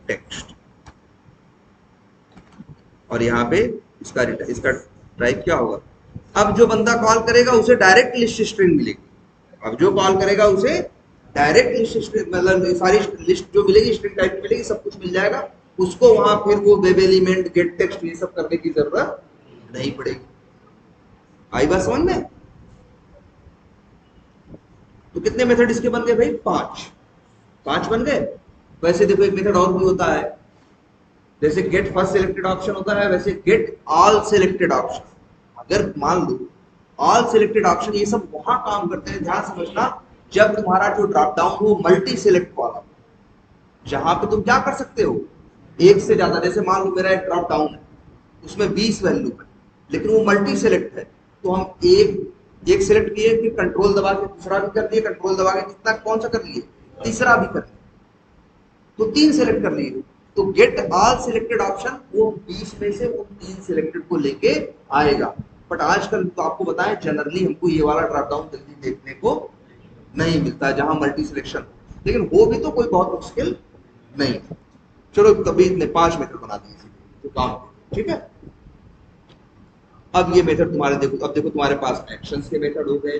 टेक्स्ट। और यहाँ पे इसका टाइप क्या होगा? अब जो बंदा कॉल करेगा उसे डायरेक्ट लिस्ट स्ट्रिंग मिलेगी। अब जो कॉल करेगा उसे डायरेक्ट लिस्ट स्ट्रिंग, मतलब सारी लिस्ट जो मिलेगी स्ट्रिंग टाइप मिलेगी, सब कुछ मिल जाएगा उसको। वहां फिर वो वेब एलिमेंट, गेट टेक्स्ट, ये सब करने की जरूरत नहीं पड़ेगी। आई बात समझ में? तो कितने मेथड इसके बन गए भाई? 5 बन गए। वैसे देखो एक मेथड और भी होता है, जैसे गेट फर्स्ट सिलेक्टेड ऑप्शन होता है, वैसे गेट ऑल सिलेक्टेड ऑप्शन। अगर मान लो ऑल सिलेक्टेड ऑप्शन, ये सब वहां काम करते हैं, ध्यान समझना, जब तुम्हारा जो ड्रॉप डाउन हो मल्टी सिलेक्ट वाला, जहां पे तुम क्या कर सकते हो? एक से ज्यादा। जैसे मान लो मेरा एक ड्रॉप डाउन है, उसमें 20 वैल्यू है, लेकिन वो मल्टी सिलेक्ट है। तो हम एक सिलेक्ट किए, फिर कंट्रोल दबा के दूसरा भी कर दिए, कंट्रोल दबा के कितना, कौन सा कर लिए? तीसरा भी कर लिया, तो 3 सिलेक्ट कर लिए। तो गेट ऑल सिलेक्टेड ऑप्शन वो 20 में से वो 3 सिलेक्टेड को लेके आएगा। बट आजकल तो आपको बताएं, जनरली हमको ये वाला ड्रॉप डाउन जल्दी देखने को नहीं मिलता है जहां मल्टी सिलेक्शन। लेकिन वो भी तो कोई बहुत मुश्किल नहीं है। चलो कभी इतने 5 मेथड बना दिए तो काम, ठीक है। अब ये मेथड तुम्हारे देखो, अब देखो तुम्हारे पास एक्शंस के मेथड हो गए,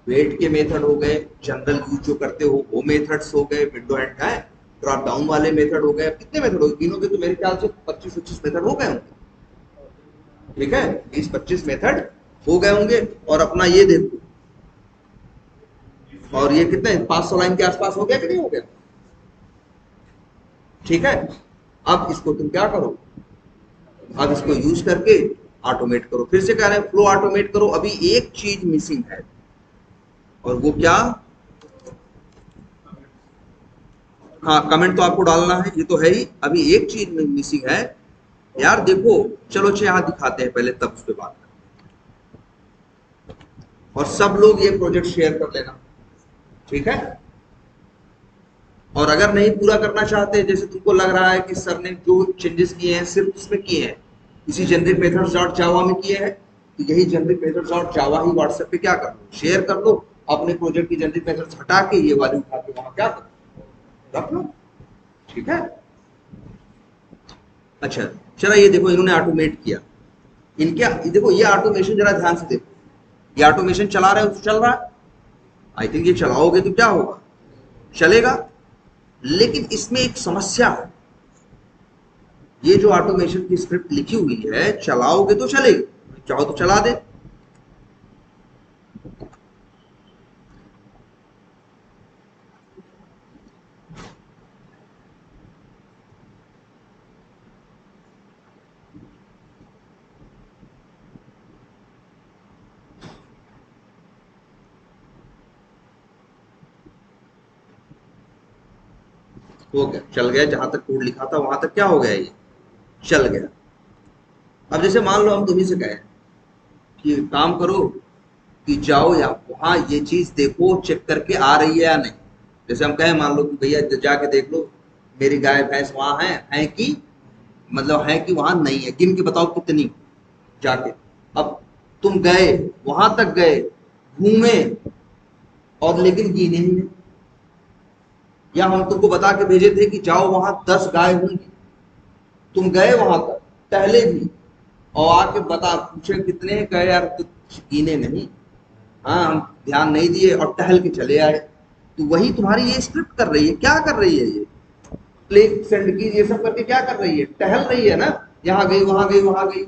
वेट के मेथड हो गए, जनरल यूज जो करते हो वो मेथड्स हो गए, विंडो एंड है ड्रॉप डाउन वाले मेथड हो गए। कितने मेथड हो गए? तीनों के तो मेरे ख्याल से 25-25 मेथड हो गए होंगे। ठीक है, 20-25 मेथड हो गए होंगे। और अपना ये देखो और ये कितने 500 लाइन के आसपास हो गया कि नहीं हो गया? ठीक है, अब इसको तुम क्या करो, अब इसको यूज करके ऑटोमेट करो। फिर से कह रहे हैं फ्लो ऑटोमेट करो। अभी एक चीज मिसिंग है, और वो क्या? हाँ, कमेंट तो आपको डालना है, ये तो है ही। अभी एक चीज मिसिंग है यार, देखो। चलो अच्छा यहाँ दिखाते हैं पहले, तब उस पर बात करें। और सब लोग ये प्रोजेक्ट शेयर कर लेना, ठीक है? और अगर नहीं पूरा करना चाहते, जैसे तुमको लग रहा है कि सर ने जो चेंजेस किए हैं सिर्फ इसमें किए हैं, इसी जनरिक मेथड्स डॉट जावा में किए हैं, तो यही जनरिक मेथड्स डॉट जावा ही व्हाट्सएप पे क्या कर लो, शेयर कर लो। अपने प्रोजेक्ट की जनरिक मेथड्स हटा के ये वाली उठा के वहां क्या करो, रख लो, ठीक है? अच्छा, चला ये देखो इन्होंने ऑटोमेट किया। इनके देखो ये ऑटोमेशन जरा ध्यान से देखो, ये ऑटोमेशन चला रहे हो तो चल रहा है। आई थिंक ये चलाओगे तो क्या होगा, चलेगा। लेकिन इसमें एक समस्या है, ये जो ऑटोमेशन की स्क्रिप्ट लिखी हुई है, चलाओगे तो चलेगी, चाहो तो चला दे। हो गया, चल गया, जहां तक कोड लिखा था वहां तक क्या हो गया, ये चल गया। अब जैसे मान लो हम तुम्ही से कहें कि काम करो, कि जाओ या वहां ये चीज देखो, चेक करके आ रही है या नहीं। जैसे हम कहें, मान लो कि भैया जाके देख लो मेरी गाय भैंस वहां है कि, मतलब है कि वहां नहीं है, गिन के बताओ कितनी, जाके। अब तुम गए, वहां तक गए, घूमे, और लेकिन गिने ही नहीं। या हम तुमको बता के भेजे थे कि जाओ वहां 10 गाय होंगी, तुम गए वहां तक, टहले भी, और आके बता पूछे कितने, गए यार तो गिने नहीं, हाँ हम ध्यान नहीं दिए और टहल के चले आए। तो वही तुम्हारी ये स्क्रिप्ट कर रही है, क्या कर रही है ये, क्लिक सेंड की ये सब करके क्या कर रही है, टहल रही है ना, यहाँ गई वहां गई वहां गई।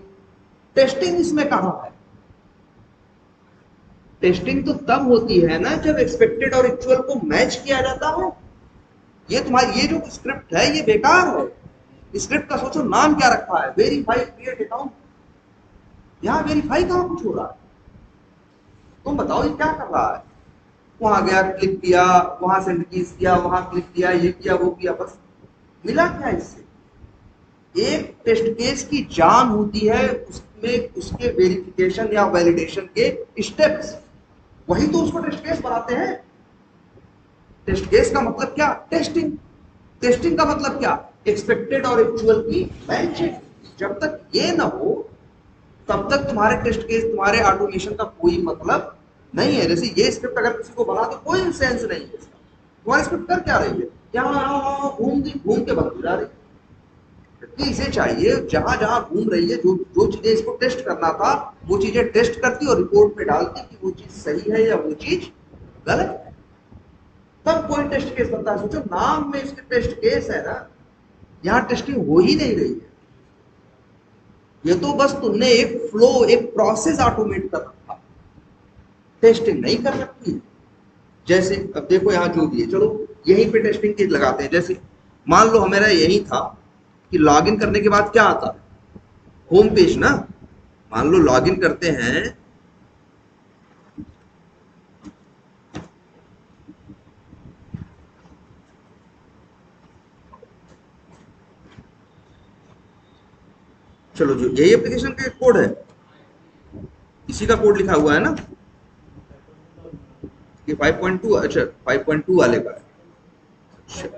टेस्टिंग इसमें कहां है? टेस्टिंग तो तब होती है ना जब एक्सपेक्टेड और एक्चुअल को मैच किया जाता हो। ये तुम्हारी ये जो स्क्रिप्ट है ये बेकार है। स्क्रिप्ट का सोचो नाम क्या रखा है, वेरीफाई क्रिएट अकाउंट। यहाँ वेरीफाई कहां कुछ हो रहा है, तुम बताओ ये क्या कर रहा है? वहां गया, क्लिक किया, वहां सेंड कीज किया, वहां क्लिक किया, ये किया वो किया, बस मिला क्या इससे? एक टेस्ट केस की जान होती है, उसमें उसके वेरिफिकेशन या वैलिडेशन के स्टेप्स, वही तो उसको टेस्ट केस बनाते हैं। टेस्ट केस का मतलब क्या, टेस्टिंग। टेस्टिंग का मतलब क्या, एक्सपेक्टेड और एक्चुअल की मैचिंग। जब तक ये ना हो तब तक तुम्हारे टेस्ट केस, तुम्हारे ऑटोमेशन का कोई मतलब नहीं है। जैसे ये स्क्रिप्ट अगर किसी को बना तो कोई सेंस नहीं है इसका। तुम्हारी स्क्रिप्ट कर क्या रही है, यहाँ घूम के बंद हो जा रही है। कि इसे चाहिए जहां जहां घूम रही है, जो जो चीजें इसको टेस्ट करना था वो चीजें टेस्ट करती और रिपोर्ट में डालती कि वो चीज सही है या वो चीज गलत है, तब कोई टेस्ट केस बनता है। सोचो नाम में इसके टेस्ट केस है ना, यहाँ टेस्टिंग हो ही नहीं रही है। ये तो बस तुमने एक फ्लो, एक प्रोसेस ऑटोमेट कर रखा, टेस्टिंग नहीं कर सकती। जैसे अब देखो यहाँ जो भी है, चलो यहीं पे टेस्टिंग की लगाते हैं। जैसे मान लो हमारा यही था कि लॉगिन करने के बाद क्या आता है, होम पेज ना। मान लो लॉगिन करते हैं, चलो जो यही एप्लीकेशन का कोड है, इसी का कोड लिखा हुआ है ना, ये 5.2, अच्छा 5.2 वाले का है। अच्छा,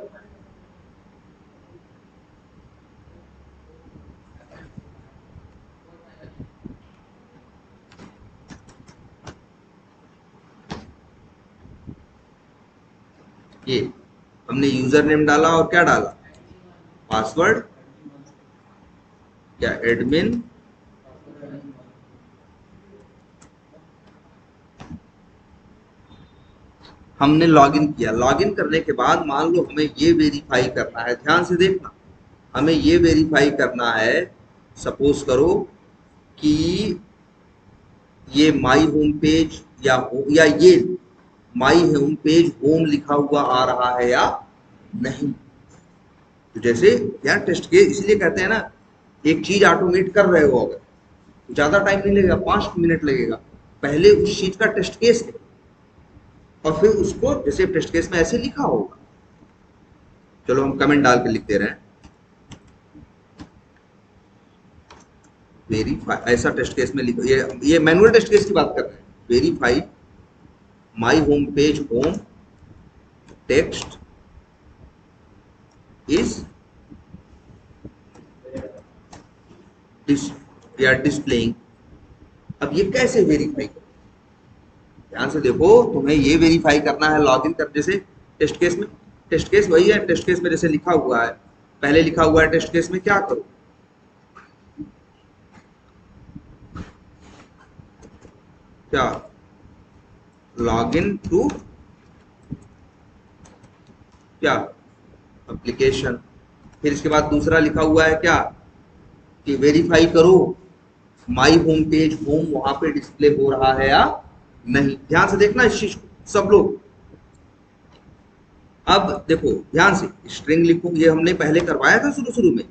ये हमने यूजर नेम डाला और क्या डाला, पासवर्ड, क्या एडमिन, हमने लॉगिन किया। लॉगिन करने के बाद मान लो हमें ये वेरीफाई करना है, ध्यान से देखना, हमें ये वेरीफाई करना है, सपोज करो कि ये माई होम पेज या ये माई होम पेज होम लिखा हुआ आ रहा है या नहीं। तो जैसे यार टेस्ट केस इसलिए कहते हैं ना, एक चीज ऑटोमेट कर रहे हो अगर, ज्यादा टाइम नहीं लगेगा, 5 मिनट लगेगा, पहले उस चीज का टेस्ट केस है और फिर उसको जैसे टेस्ट केस में ऐसे लिखा होगा। चलो हम कमेंट डाल के लिख दे रहे हैं, वेरीफाई, ऐसा टेस्ट केस में लिखो, ये मैनुअल टेस्ट केस की बात कर रहे हैं। Verify my home page home text is displaying. अब ये कैसे वेरीफाई करो, ध्यान से देखो, तुम्हें ये वेरीफाई करना है लॉगिन कर, जैसे टेस्ट केस में, टेस्ट केस वही है, टेस्ट केस में जैसे लिखा हुआ है, पहले लिखा हुआ है टेस्ट केस में क्या करो, क्या लॉगिन टू क्या एप्लीकेशन, फिर इसके बाद दूसरा लिखा हुआ है क्या कि वेरीफाई करो माई होम पेज होम वहां पे डिस्प्ले हो रहा है या नहीं। ध्यान से देखना इस चीज को सब लोग। अब देखो ध्यान से, स्ट्रिंग लिखो, ये हमने पहले करवाया था शुरू शुरू में।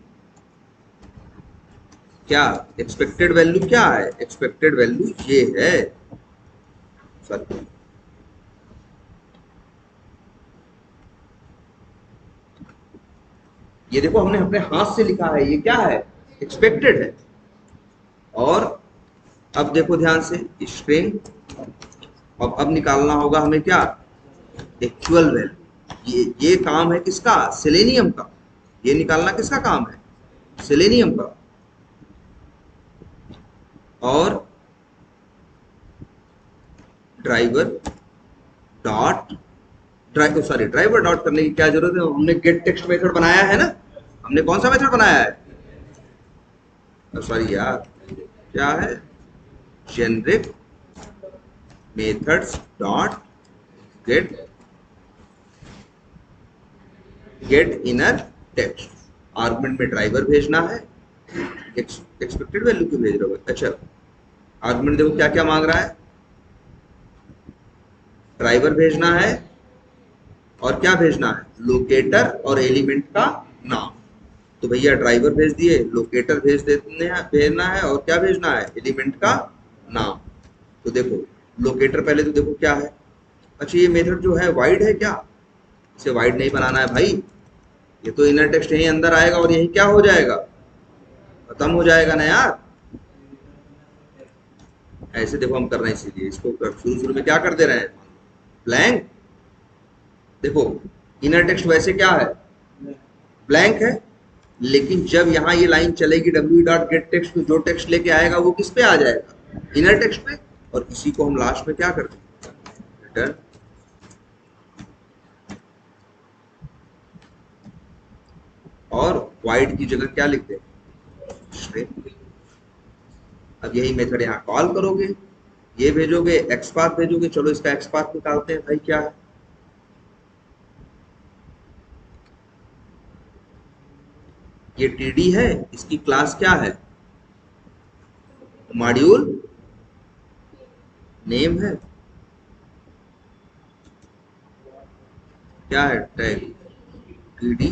क्या एक्सपेक्टेड वैल्यू क्या है, एक्सपेक्टेड वैल्यू ये है, सॉरी ये देखो हमने अपने हाथ से लिखा है, ये क्या है, एक्सपेक्टेड है। और अब देखो ध्यान से स्ट्रिंग, अब निकालना होगा हमें क्या, एक्चुअल वैल्यू। ये काम है किसका, सेलेनियम का, ये निकालना किसका काम है, सेलेनियम का। और ड्राइवर डॉट ड्राइवर डॉट करने की क्या जरूरत है, हमने गेट टेक्स्ट मेथड बनाया है ना, हमने कौन सा मेथड बनाया है, सॉरी यार क्या है, generic methods dot gate inner text. Argument में ड्राइवर भेजना है, एक्सपेक्टेड वैल्यू क्यों भेज रहे हो, अच्छा आर्गुमेंट देखो क्या क्या मांग रहा है, ड्राइवर भेजना है और क्या भेजना है, लोकेटर और एलिमेंट का नाम। तो भैया ड्राइवर भेज दिए, लोकेटर भेजना है और क्या भेजना है, एलिमेंट का नाम। तो देखो लोकेटर पहले तो देखो क्या है, अच्छा ये मेथड जो है वाइड है क्या, इसे वाइड नहीं बनाना है भाई, ये तो इनर टेक्स्ट यहीं अंदर आएगा और यही क्या हो जाएगा, खत्म हो जाएगा ना यार। ऐसे देखो हम कर रहे हैं, इसीलिए इसको शुरू शुरू में क्या कर दे रहे हैं, ब्लैंक। देखो इनर टेक्स्ट वैसे क्या है, ब्लैंक है, लेकिन जब यहाँ ये लाइन चलेगी डब्ल्यू डॉट गेट टेक्स्ट, तो जो टेक्स्ट लेके आएगा वो किस पे आ जाएगा, इनर टेक्स्ट पे। और इसी को हम लास्ट में क्या करते हैं, रिटर्न। और वाइड की जगह क्या लिखते हैं, स्ट्रिंग। अब यही मेथड यहाँ कॉल करोगे, ये भेजोगे, एक्स पाथ भेजोगे। चलो इसका एक्स पाथ निकालते हैं भाई, क्या है, ये टीडी है, इसकी क्लास क्या है, मॉड्यूल नेम है, क्या है, टैग टीडी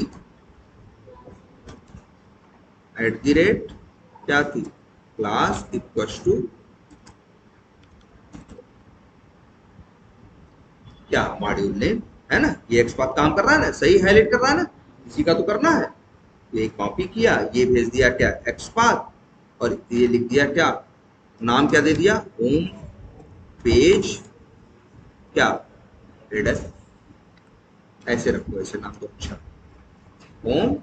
@ क्या थी, क्लास इक्वल्स टू क्या, मॉड्यूल नेम है ना। ये एक्स पाथ काम कर रहा है ना, सही हाईलाइट कर रहा है ना, इसी का तो करना है। ये कॉपी किया, ये भेज दिया क्या, एक्स पाथ, और ये लिख दिया क्या, नाम क्या दे दिया, होम पेज क्या हेडर। ऐसे रखो, ऐसे नाम तो अच्छा, होम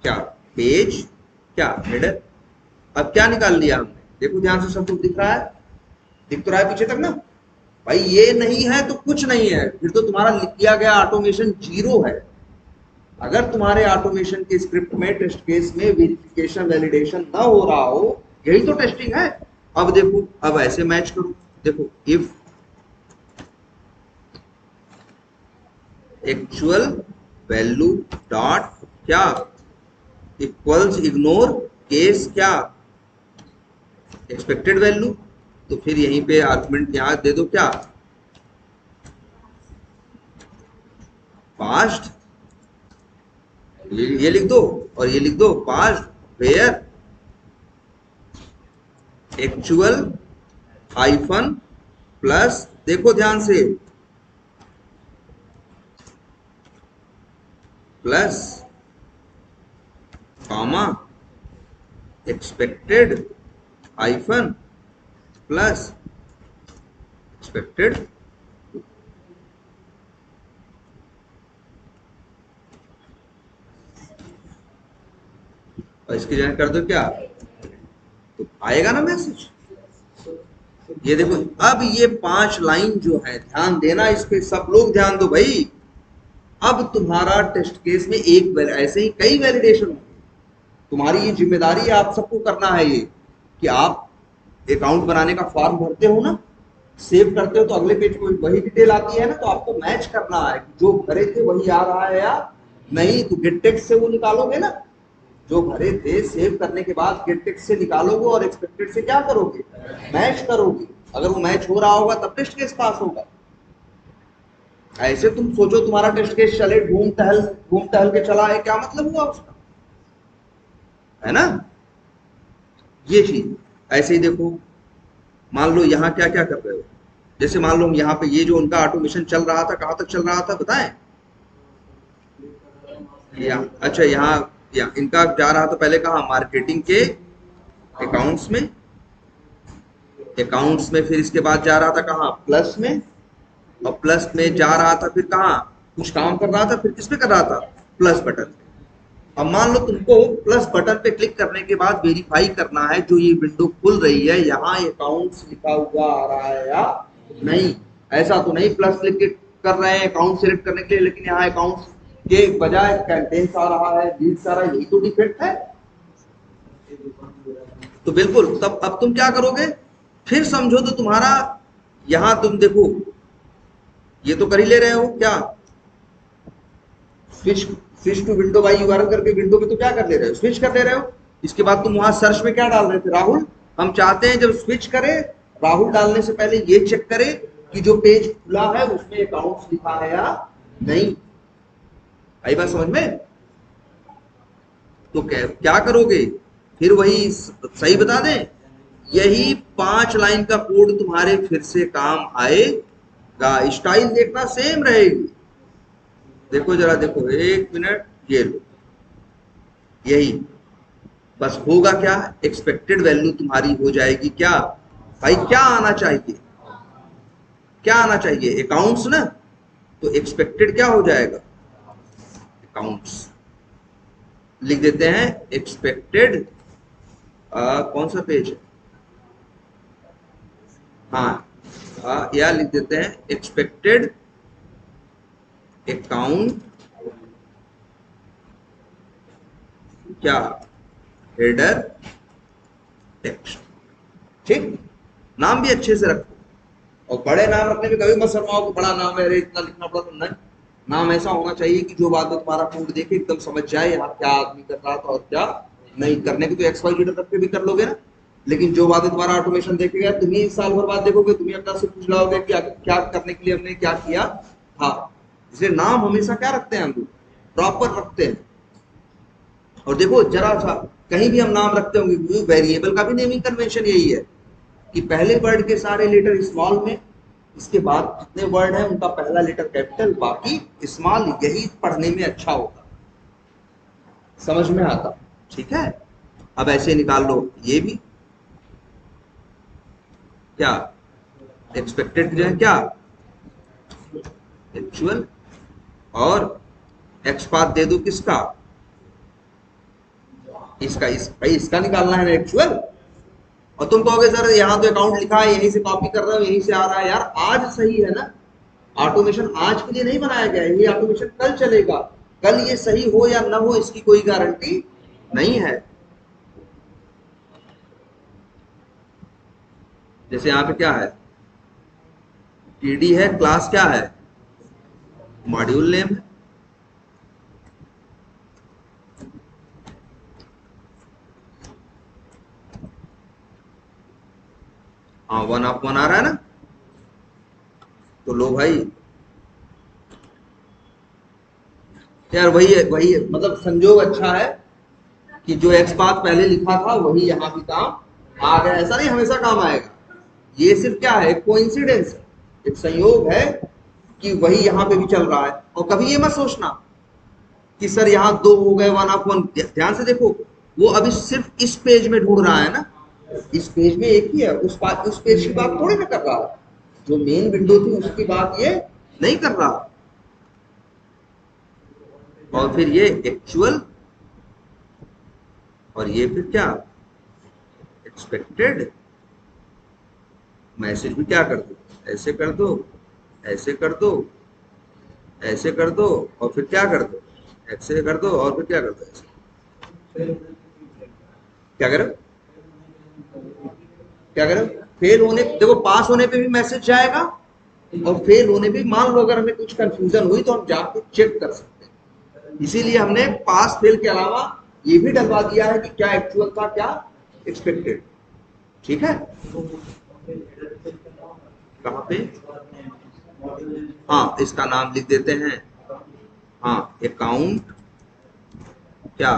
क्या पेज क्या हेडर। अब क्या निकाल लिया हमने, देखो ध्यान से, सब कुछ दिख रहा है, दिख तो रहा है पीछे तक ना भाई। ये नहीं है तो कुछ नहीं है, फिर तो तुम्हारा किया गया ऑटोमेशन जीरो है। अगर तुम्हारे ऑटोमेशन के स्क्रिप्ट में टेस्ट केस में वेरिफिकेशन वैलिडेशन ना हो रहा हो, यही तो टेस्टिंग है। अब देखो, अब ऐसे मैच करो, देखो इफ एक्चुअल वैल्यू डॉट क्या इक्वल्स इग्नोर केस क्या एक्सपेक्टेड वैल्यू, तो फिर यहीं पे आर्गुमेंट यहाँ दे दो क्या, पास्ट, ये लिख दो और ये लिख दो past where actual hyphen plus, देखो ध्यान से, plus comma expected hyphen plus expected. और इसकी जगह कर दो क्या, तो आएगा ना मैसेज। ये देखो, अब ये 5 लाइन जो है, ध्यान देना इस पे, सब लोग ध्यान दो भाई। अब तुम्हारा टेस्ट केस में एक ऐसे ही कई वैलिडेशन होंगे, तुम्हारी ये जिम्मेदारी है, आप सबको करना है ये, कि आप अकाउंट बनाने का फॉर्म भरते हो ना, सेव करते हो, तो अगले पेज को वही डिटेल आती है ना, तो आपको मैच करना है कि जो भरे थे वही आ रहा है या नहीं। तो गेट टेक्स्ट से वो निकालोगे ना, जो भरे थे सेव करने के बाद गेट टेक्स्ट से निकालोगे और एक्सपेक्टेड से क्या करोगे, मैच करोगे। अगर वो मैच हो रहा होगा तब टेस्ट केस पास होगा। ऐसे तुम सोचो तुम्हारा टेस्ट केस चले, घूम टहल के चला है, क्या मतलब हुआ उसका, है ना। ये चीज ऐसे ही देखो, मान लो यहाँ क्या क्या कर रहे हो, जैसे मान लो यहाँ पे ये जो उनका ऑटोमेशन चल रहा था, कहाँ तक चल रहा था बताएं। अच्छा, यहाँ इनका जा रहा था पहले कहाँ, मार्केटिंग के अकाउंट्स में, फिर इसके बाद जा रहा था कहाँ, प्लस में, और प्लस में जा रहा था फिर कहाँ, कुछ काम कर रहा था, फिर किस पे कर रहा था, प्लस बटन। अब मान लो तुमको प्लस बटन पे क्लिक करने के बाद वेरीफाई करना है, जो ये विंडो खुल रही है यहाँ अकाउंट्स लिखा हुआ आ रहा है या नहीं। ऐसा तो नहीं प्लस क्लिक कर रहे हैं अकाउंट सिलेक्ट करने के लिए, लेकिन यहाँ अकाउंट्स के बजाय कंटेंट्स आ रहा है, लीड्स आ रहा है, यही तो डिफेक्ट है। तो बिल्कुल, तब अब तुम क्या करोगे, फिर समझो तो तुम्हारा, यहां तुम देखो, ये तो कर ही ले रहे हो क्या, switch switch to window by URL करके विंडो पे तो क्या कर ले रहे हो, स्विच कर ले रहे हो। इसके बाद तुम वहां सर्च में क्या डाल रहे थे, राहुल। हम चाहते हैं जब स्विच करें, राहुल डालने से पहले ये चेक करें कि जो पेज खुला है उसमें अकाउंट्स लिखा है या नहीं। आई बात समझ में। तो क्या करोगे, फिर वही सही बता दें, यही 5 लाइन का कोड तुम्हारे फिर से काम आएगा। स्टाइल देखना सेम रहेगी। देखो जरा, देखो 1 मिनट, ये लो, यही बस होगा क्या, एक्सपेक्टेड वैल्यू तुम्हारी हो जाएगी क्या भाई, क्या आना चाहिए, क्या आना चाहिए, अकाउंट्स ना, तो एक्सपेक्टेड क्या हो जाएगा, अकाउंट्स। लिख देते हैं एक्सपेक्टेड, कौन सा पेज है, हाँ, या लिख देते हैं एक्सपेक्टेड अकाउंट, क्या, हेडर टेक्स्ट। ठीक, नाम भी अच्छे से रखो, और बड़े नाम रखने में कभी मत शर्माओ कि बड़ा नाम है, अरे इतना लिखना पड़ा, तो नहीं, नाम ऐसा होना चाहिए कि जो बाद में तुम्हारा कोड देखे एकदम समझ जाए यहाँ क्या आदमी कर रहा था और क्या नहीं। करने की तो एक्स वाई जेड रख के भी कर लोगे ना, लेकिन जो बाद में तुम्हारा ऑटोमेशन देखेगा, तुम ही साल भर बाद देखोगे, तुम ही अपना से पूछ लाओगे कि क्या करने के लिए हमने क्या किया था। इसलिए नाम हमेशा क्या रखते हैं हम लोग, प्रॉपर रखते हैं। और देखो जरा सा, कहीं भी हम नाम रखते होंगे, वेरिएबल का भी नेमिंग कन्वेंशन यही है कि पहले वर्ड के सारे लेटर स्मॉल में, इसके बाद जितने वर्ड हैं उनका पहला लेटर कैपिटल, बाकी स्मॉल, यही पढ़ने में अच्छा होगा, समझ में आता। ठीक है, अब ऐसे निकाल लो ये भी, क्या एक्सपेक्टेड जो है क्या, एक्चुअल, और एक्स पाथ दे दो किसका, इसका, भाई इसका निकालना है ना एक्चुअल। और तुम कहोगे सर यहाँ तो अकाउंट लिखा है, यहीं से कॉपी कर रहे हो, यहीं से आ रहा है, यार आज सही है ना, ऑटोमेशन आज के लिए नहीं बनाया गया है, ये ऑटोमेशन कल चलेगा, कल ये सही हो या ना हो इसकी कोई गारंटी नहीं है। जैसे यहाँ पे क्या है, टीडी है, क्लास क्या है, मॉड्यूल नेम है, हाँ 1/1 आ रहा है ना। तो लो भाई, यार वही है, वही है, मतलब संजोग अच्छा है कि जो एक्स पाथ पहले लिखा था वही यहाँ भी काम आ गया। ऐसा नहीं हमेशा काम आएगा, ये सिर्फ क्या है, कोइंसिडेंस है, एक संयोग है कि वही यहाँ पे भी चल रहा है। और कभी ये मत सोचना कि सर यहाँ दो हो गए, 1/1। ध्यान से देखो, वो अभी सिर्फ इस पेज में ढूंढ रहा है ना, इस पेज में एक ही है, उस पेज की बात थोड़ी ना कर रहा है, जो मेन विंडो थी उसकी बात ये नहीं कर रहा। और फिर ये एक्चुअल, और ये फिर क्या, एक्सपेक्टेड। मैसेज भी क्या कर दो, ऐसे कर दो, ऐसे कर दो, ऐसे कर दो, और फिर क्या कर दो, ऐसे कर दो, और फिर क्या कर दो, ऐसे। क्या करो, क्या करो, फेल होने, देखो पास होने पे भी मैसेज जाएगा, और फेल होने पे, मान लो अगर हमें कुछ कंफ्यूजन हुई तो हम जाके चेक कर सकते हैं। इसीलिए हमने पास फेल के अलावा ये भी डलवा दिया है कि क्या एक्चुअल था, क्या एक्सपेक्टेड। ठीक है, कहाँ पे, हाँ इसका नाम लिख देते हैं, हाँ अकाउंट क्या,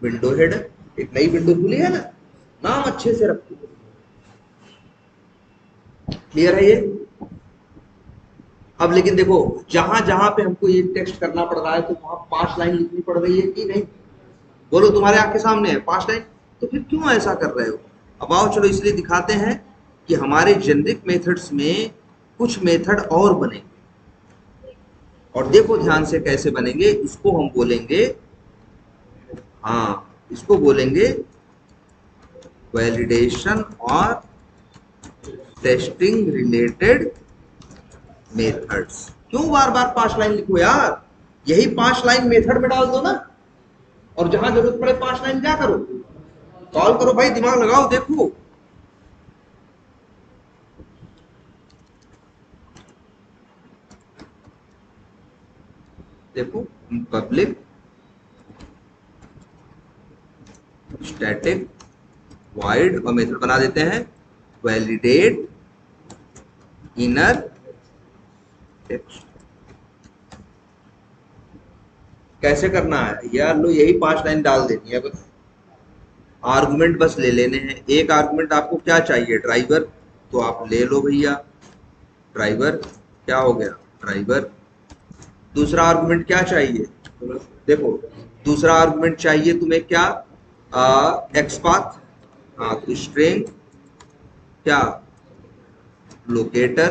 विंडो हेड। एक नई विंडो खुली है ना, नाम अच्छे से रखो। क्लियर है ये। अब लेकिन देखो, जहां जहां पे हमको ये टेक्स्ट करना पड़ रहा है तो वहां 5 लाइन लिखनी पड़ रही है कि नहीं, बोलो, तुम्हारे आंख के सामने है 5 लाइन, तो फिर क्यों ऐसा कर रहे हो। अब आओ चलो इसलिए दिखाते हैं कि हमारे जेनरिक मेथड्स में कुछ मेथड और बनेंगे। और देखो ध्यान से कैसे बनेंगे, इसको हम बोलेंगे, हाँ इसको बोलेंगे वैलिडेशन और टेस्टिंग रिलेटेड मेथड्स। क्यों बार बार 5 लाइन लिखो यार, यही 5 लाइन मेथड में डाल दो ना, और जहां जरूरत पड़े 5 लाइन क्या करो, कॉल करो भाई, दिमाग लगाओ। देखो देखो, पब्लिक स्टैटिक वाइड, और मेथड बना देते हैं वैलिडेट इनर टेक्स्ट। कैसे करना है यार, लो यही 5 लाइन डाल देनी है बस, आर्गुमेंट बस ले लेने हैं। एक आर्गुमेंट आपको क्या चाहिए, ड्राइवर, तो आप ले लो भैया ड्राइवर, क्या हो गया ड्राइवर। दूसरा आर्गुमेंट क्या चाहिए, देखो दूसरा आर्गुमेंट चाहिए तुम्हें क्या, एक्स पाथ, हाँ तो स्ट्रिंग क्या, लोकेटर।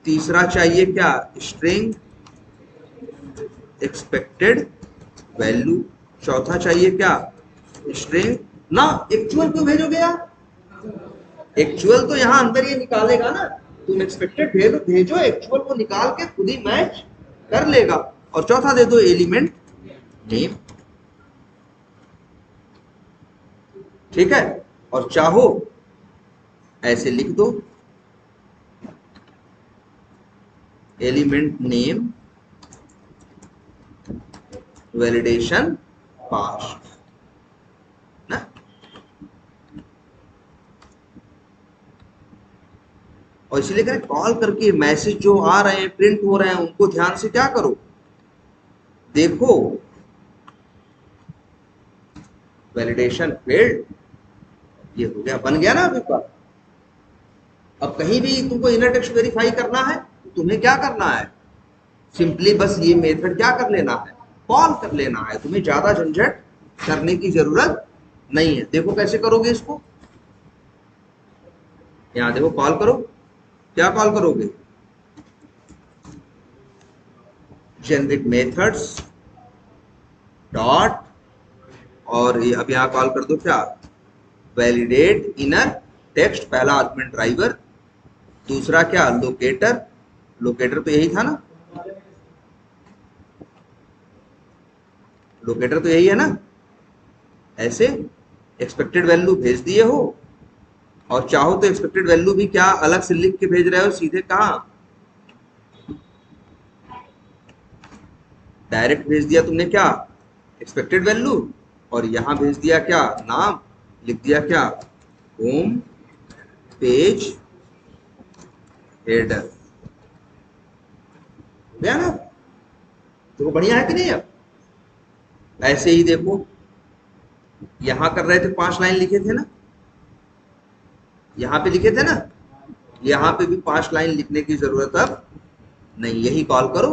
तीसरा चाहिए क्या, स्ट्रिंग एक्सपेक्टेड वैल्यू। चौथा चाहिए क्या, स्ट्रिंग ना, एक्चुअल क्यों भेजोगे यार, एक्चुअल तो यहाँ अंदर ये निकालेगा ना, तुम एक्सपेक्टेड भेजो, एक्चुअल को निकाल के खुद ही मैच कर लेगा। और चौथा दे दो एलिमेंट नेम। ठीक है, और चाहो ऐसे लिख दो, एलिमेंट नेम वैलिडेशन पास ना। और इसीलिए करें, कॉल करके मैसेज जो आ रहे हैं, प्रिंट हो रहे हैं, उनको ध्यान से क्या करो, देखो। वैलिडेशन फेल्ड, ये हो गया, बन गया ना अभी पर। अब कहीं भी तुमको इनर टेक्स्ट वेरीफाई करना है तो तुम्हें क्या करना है, सिंपली बस ये मेथड क्या कर लेना है, कॉल कर लेना है, तुम्हें ज्यादा झंझट करने की जरूरत नहीं है। देखो कैसे करोगे इसको, यहाँ देखो कॉल करो, क्या कॉल करोगे, जेनरिक मेथड्स डॉट, और ये अब यहाँ कॉल कर दो क्या, वैलिडेट इनर टेक्स्ट, पहला आर्गुमेंट ड्राइवर, दूसरा क्या लोकेटर, लोकेटर तो यही था ना, लोकेटर तो यही है ना, ऐसे एक्सपेक्टेड वैल्यू भेज दिए हो, और चाहो तो एक्सपेक्टेड वैल्यू भी क्या अलग से लिख के भेज रहे हो, सीधे कहा डायरेक्ट भेज दिया तुमने क्या, एक्सपेक्टेड वैल्यू, और यहां भेज दिया क्या, नाम लिख दिया क्या, होम पेज हेडर, हो गया ना। देखो बढ़िया है कि नहीं। अब ऐसे ही देखो, यहां कर रहे थे 5 लाइन लिखे थे ना, यहां पे लिखे थे ना, यहां पे भी 5 लाइन लिखने की जरूरत अब नहीं, यही कॉल करो,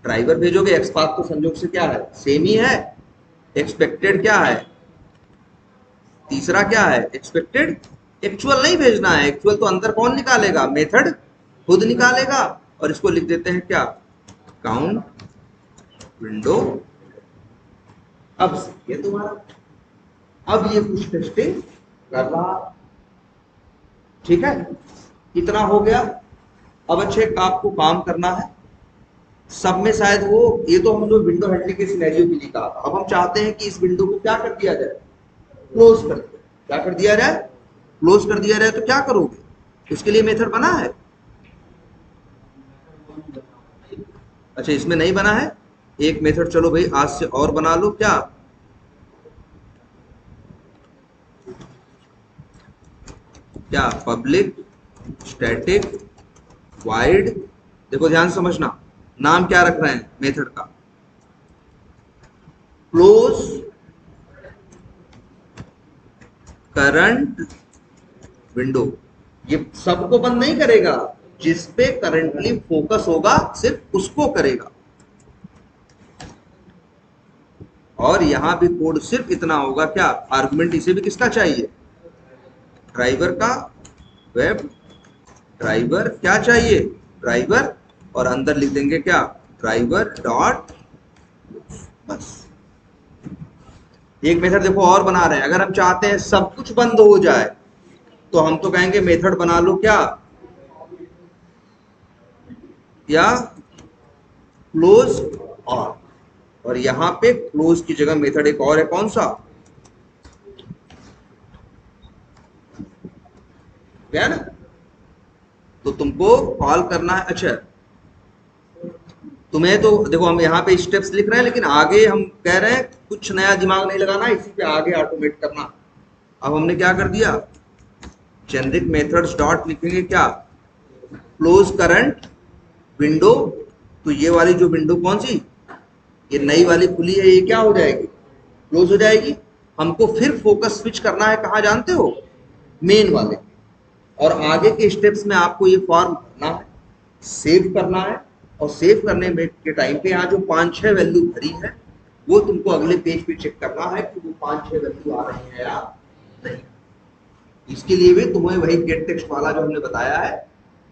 ड्राइवर भेजोगे। एक्स पाथ तो संजोग से क्या है, सेम ही है। एक्सपेक्टेड क्या है, तीसरा क्या है एक्सपेक्टेड, एक्चुअल नहीं भेजना है। एक्चुअल तो अंदर कौन निकालेगा, मेथड खुद निकालेगा। और इसको लिख देते हैं क्या, काउंट विंडो। अब ये तुम्हारा, अब ये कुछ टेस्टिंग कर रहा, ठीक है। इतना हो गया। अब अच्छे आपको काम करना है सब में, शायद वो, ये तो हम लोग विंडो हैंडलिंग के सिनेरियो के लिए कहा था। अब हम चाहते हैं कि इस विंडो को क्या कर दिया जाए, क्लोज कर दिया। क्या कर दिया जाए, क्लोज कर दिया जाए। तो क्या करोगे, उसके लिए मेथड बना है। अच्छा इसमें नहीं बना है, एक मेथड चलो भाई आज से और बना लो। क्या, क्या पब्लिक स्टैटिक वाइड, देखो ध्यान से समझना, नाम क्या रख रहे हैं मेथड का, क्लोज करंट विंडो। ये सबको बंद नहीं करेगा, जिस पे करंटली फोकस होगा सिर्फ उसको करेगा। और यहां भी कोड सिर्फ इतना होगा, क्या आर्गुमेंट इसे भी किसका चाहिए, ड्राइवर का। वेब ड्राइवर क्या चाहिए, ड्राइवर। और अंदर लिख देंगे क्या, ड्राइवर डॉट, बस। एक मेथड देखो और बना रहे हैं। अगर हम चाहते हैं सब कुछ बंद हो जाए तो हम तो कहेंगे मेथड बना लो क्या, या क्लोज ऑल। और यहां पे क्लोज की जगह मेथड एक और है, कौन सा, क्या ना। तो तुमको कॉल करना है। अच्छा तुम्हें तो देखो, हम यहाँ पे स्टेप्स लिख रहे हैं, लेकिन आगे हम कह रहे हैं कुछ नया दिमाग नहीं लगाना, इसी पे आगे ऑटोमेट करना। अब हमने क्या कर दिया, जेनरिक मेथड्स डॉट लिखेंगे क्या, क्लोज करंट विंडो। तो ये वाली जो विंडो कौन सी, ये नई वाली खुली है, ये क्या हो जाएगी, क्लोज हो जाएगी। हमको फिर फोकस स्विच करना है, कहाँ जानते हो, मेन वाले। और आगे के स्टेप्स में आपको ये फॉर्म भरना है, सेव करना है। और सेव करने में के टाइम पे यहाँ जो 5-6 वैल्यू भरी है वो तुमको अगले पेज पे चेक करना है कि वो 5-6 वैल्यू आ रही है या नहीं। इसके लिए भी तुम्हें वही गेट टेक्स्ट वाला जो हमने बताया है,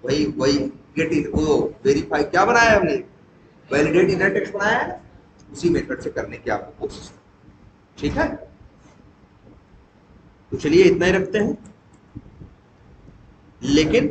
वही वही गेट इन, वो वेरीफाई क्या बनाया है हमने, वैलिडेट इनर टेक्स्ट बनाया है, उसी मेथड से करने की आपको कोशिश, ठीक है। तो चलिए इतना ही रखते हैं, लेकिन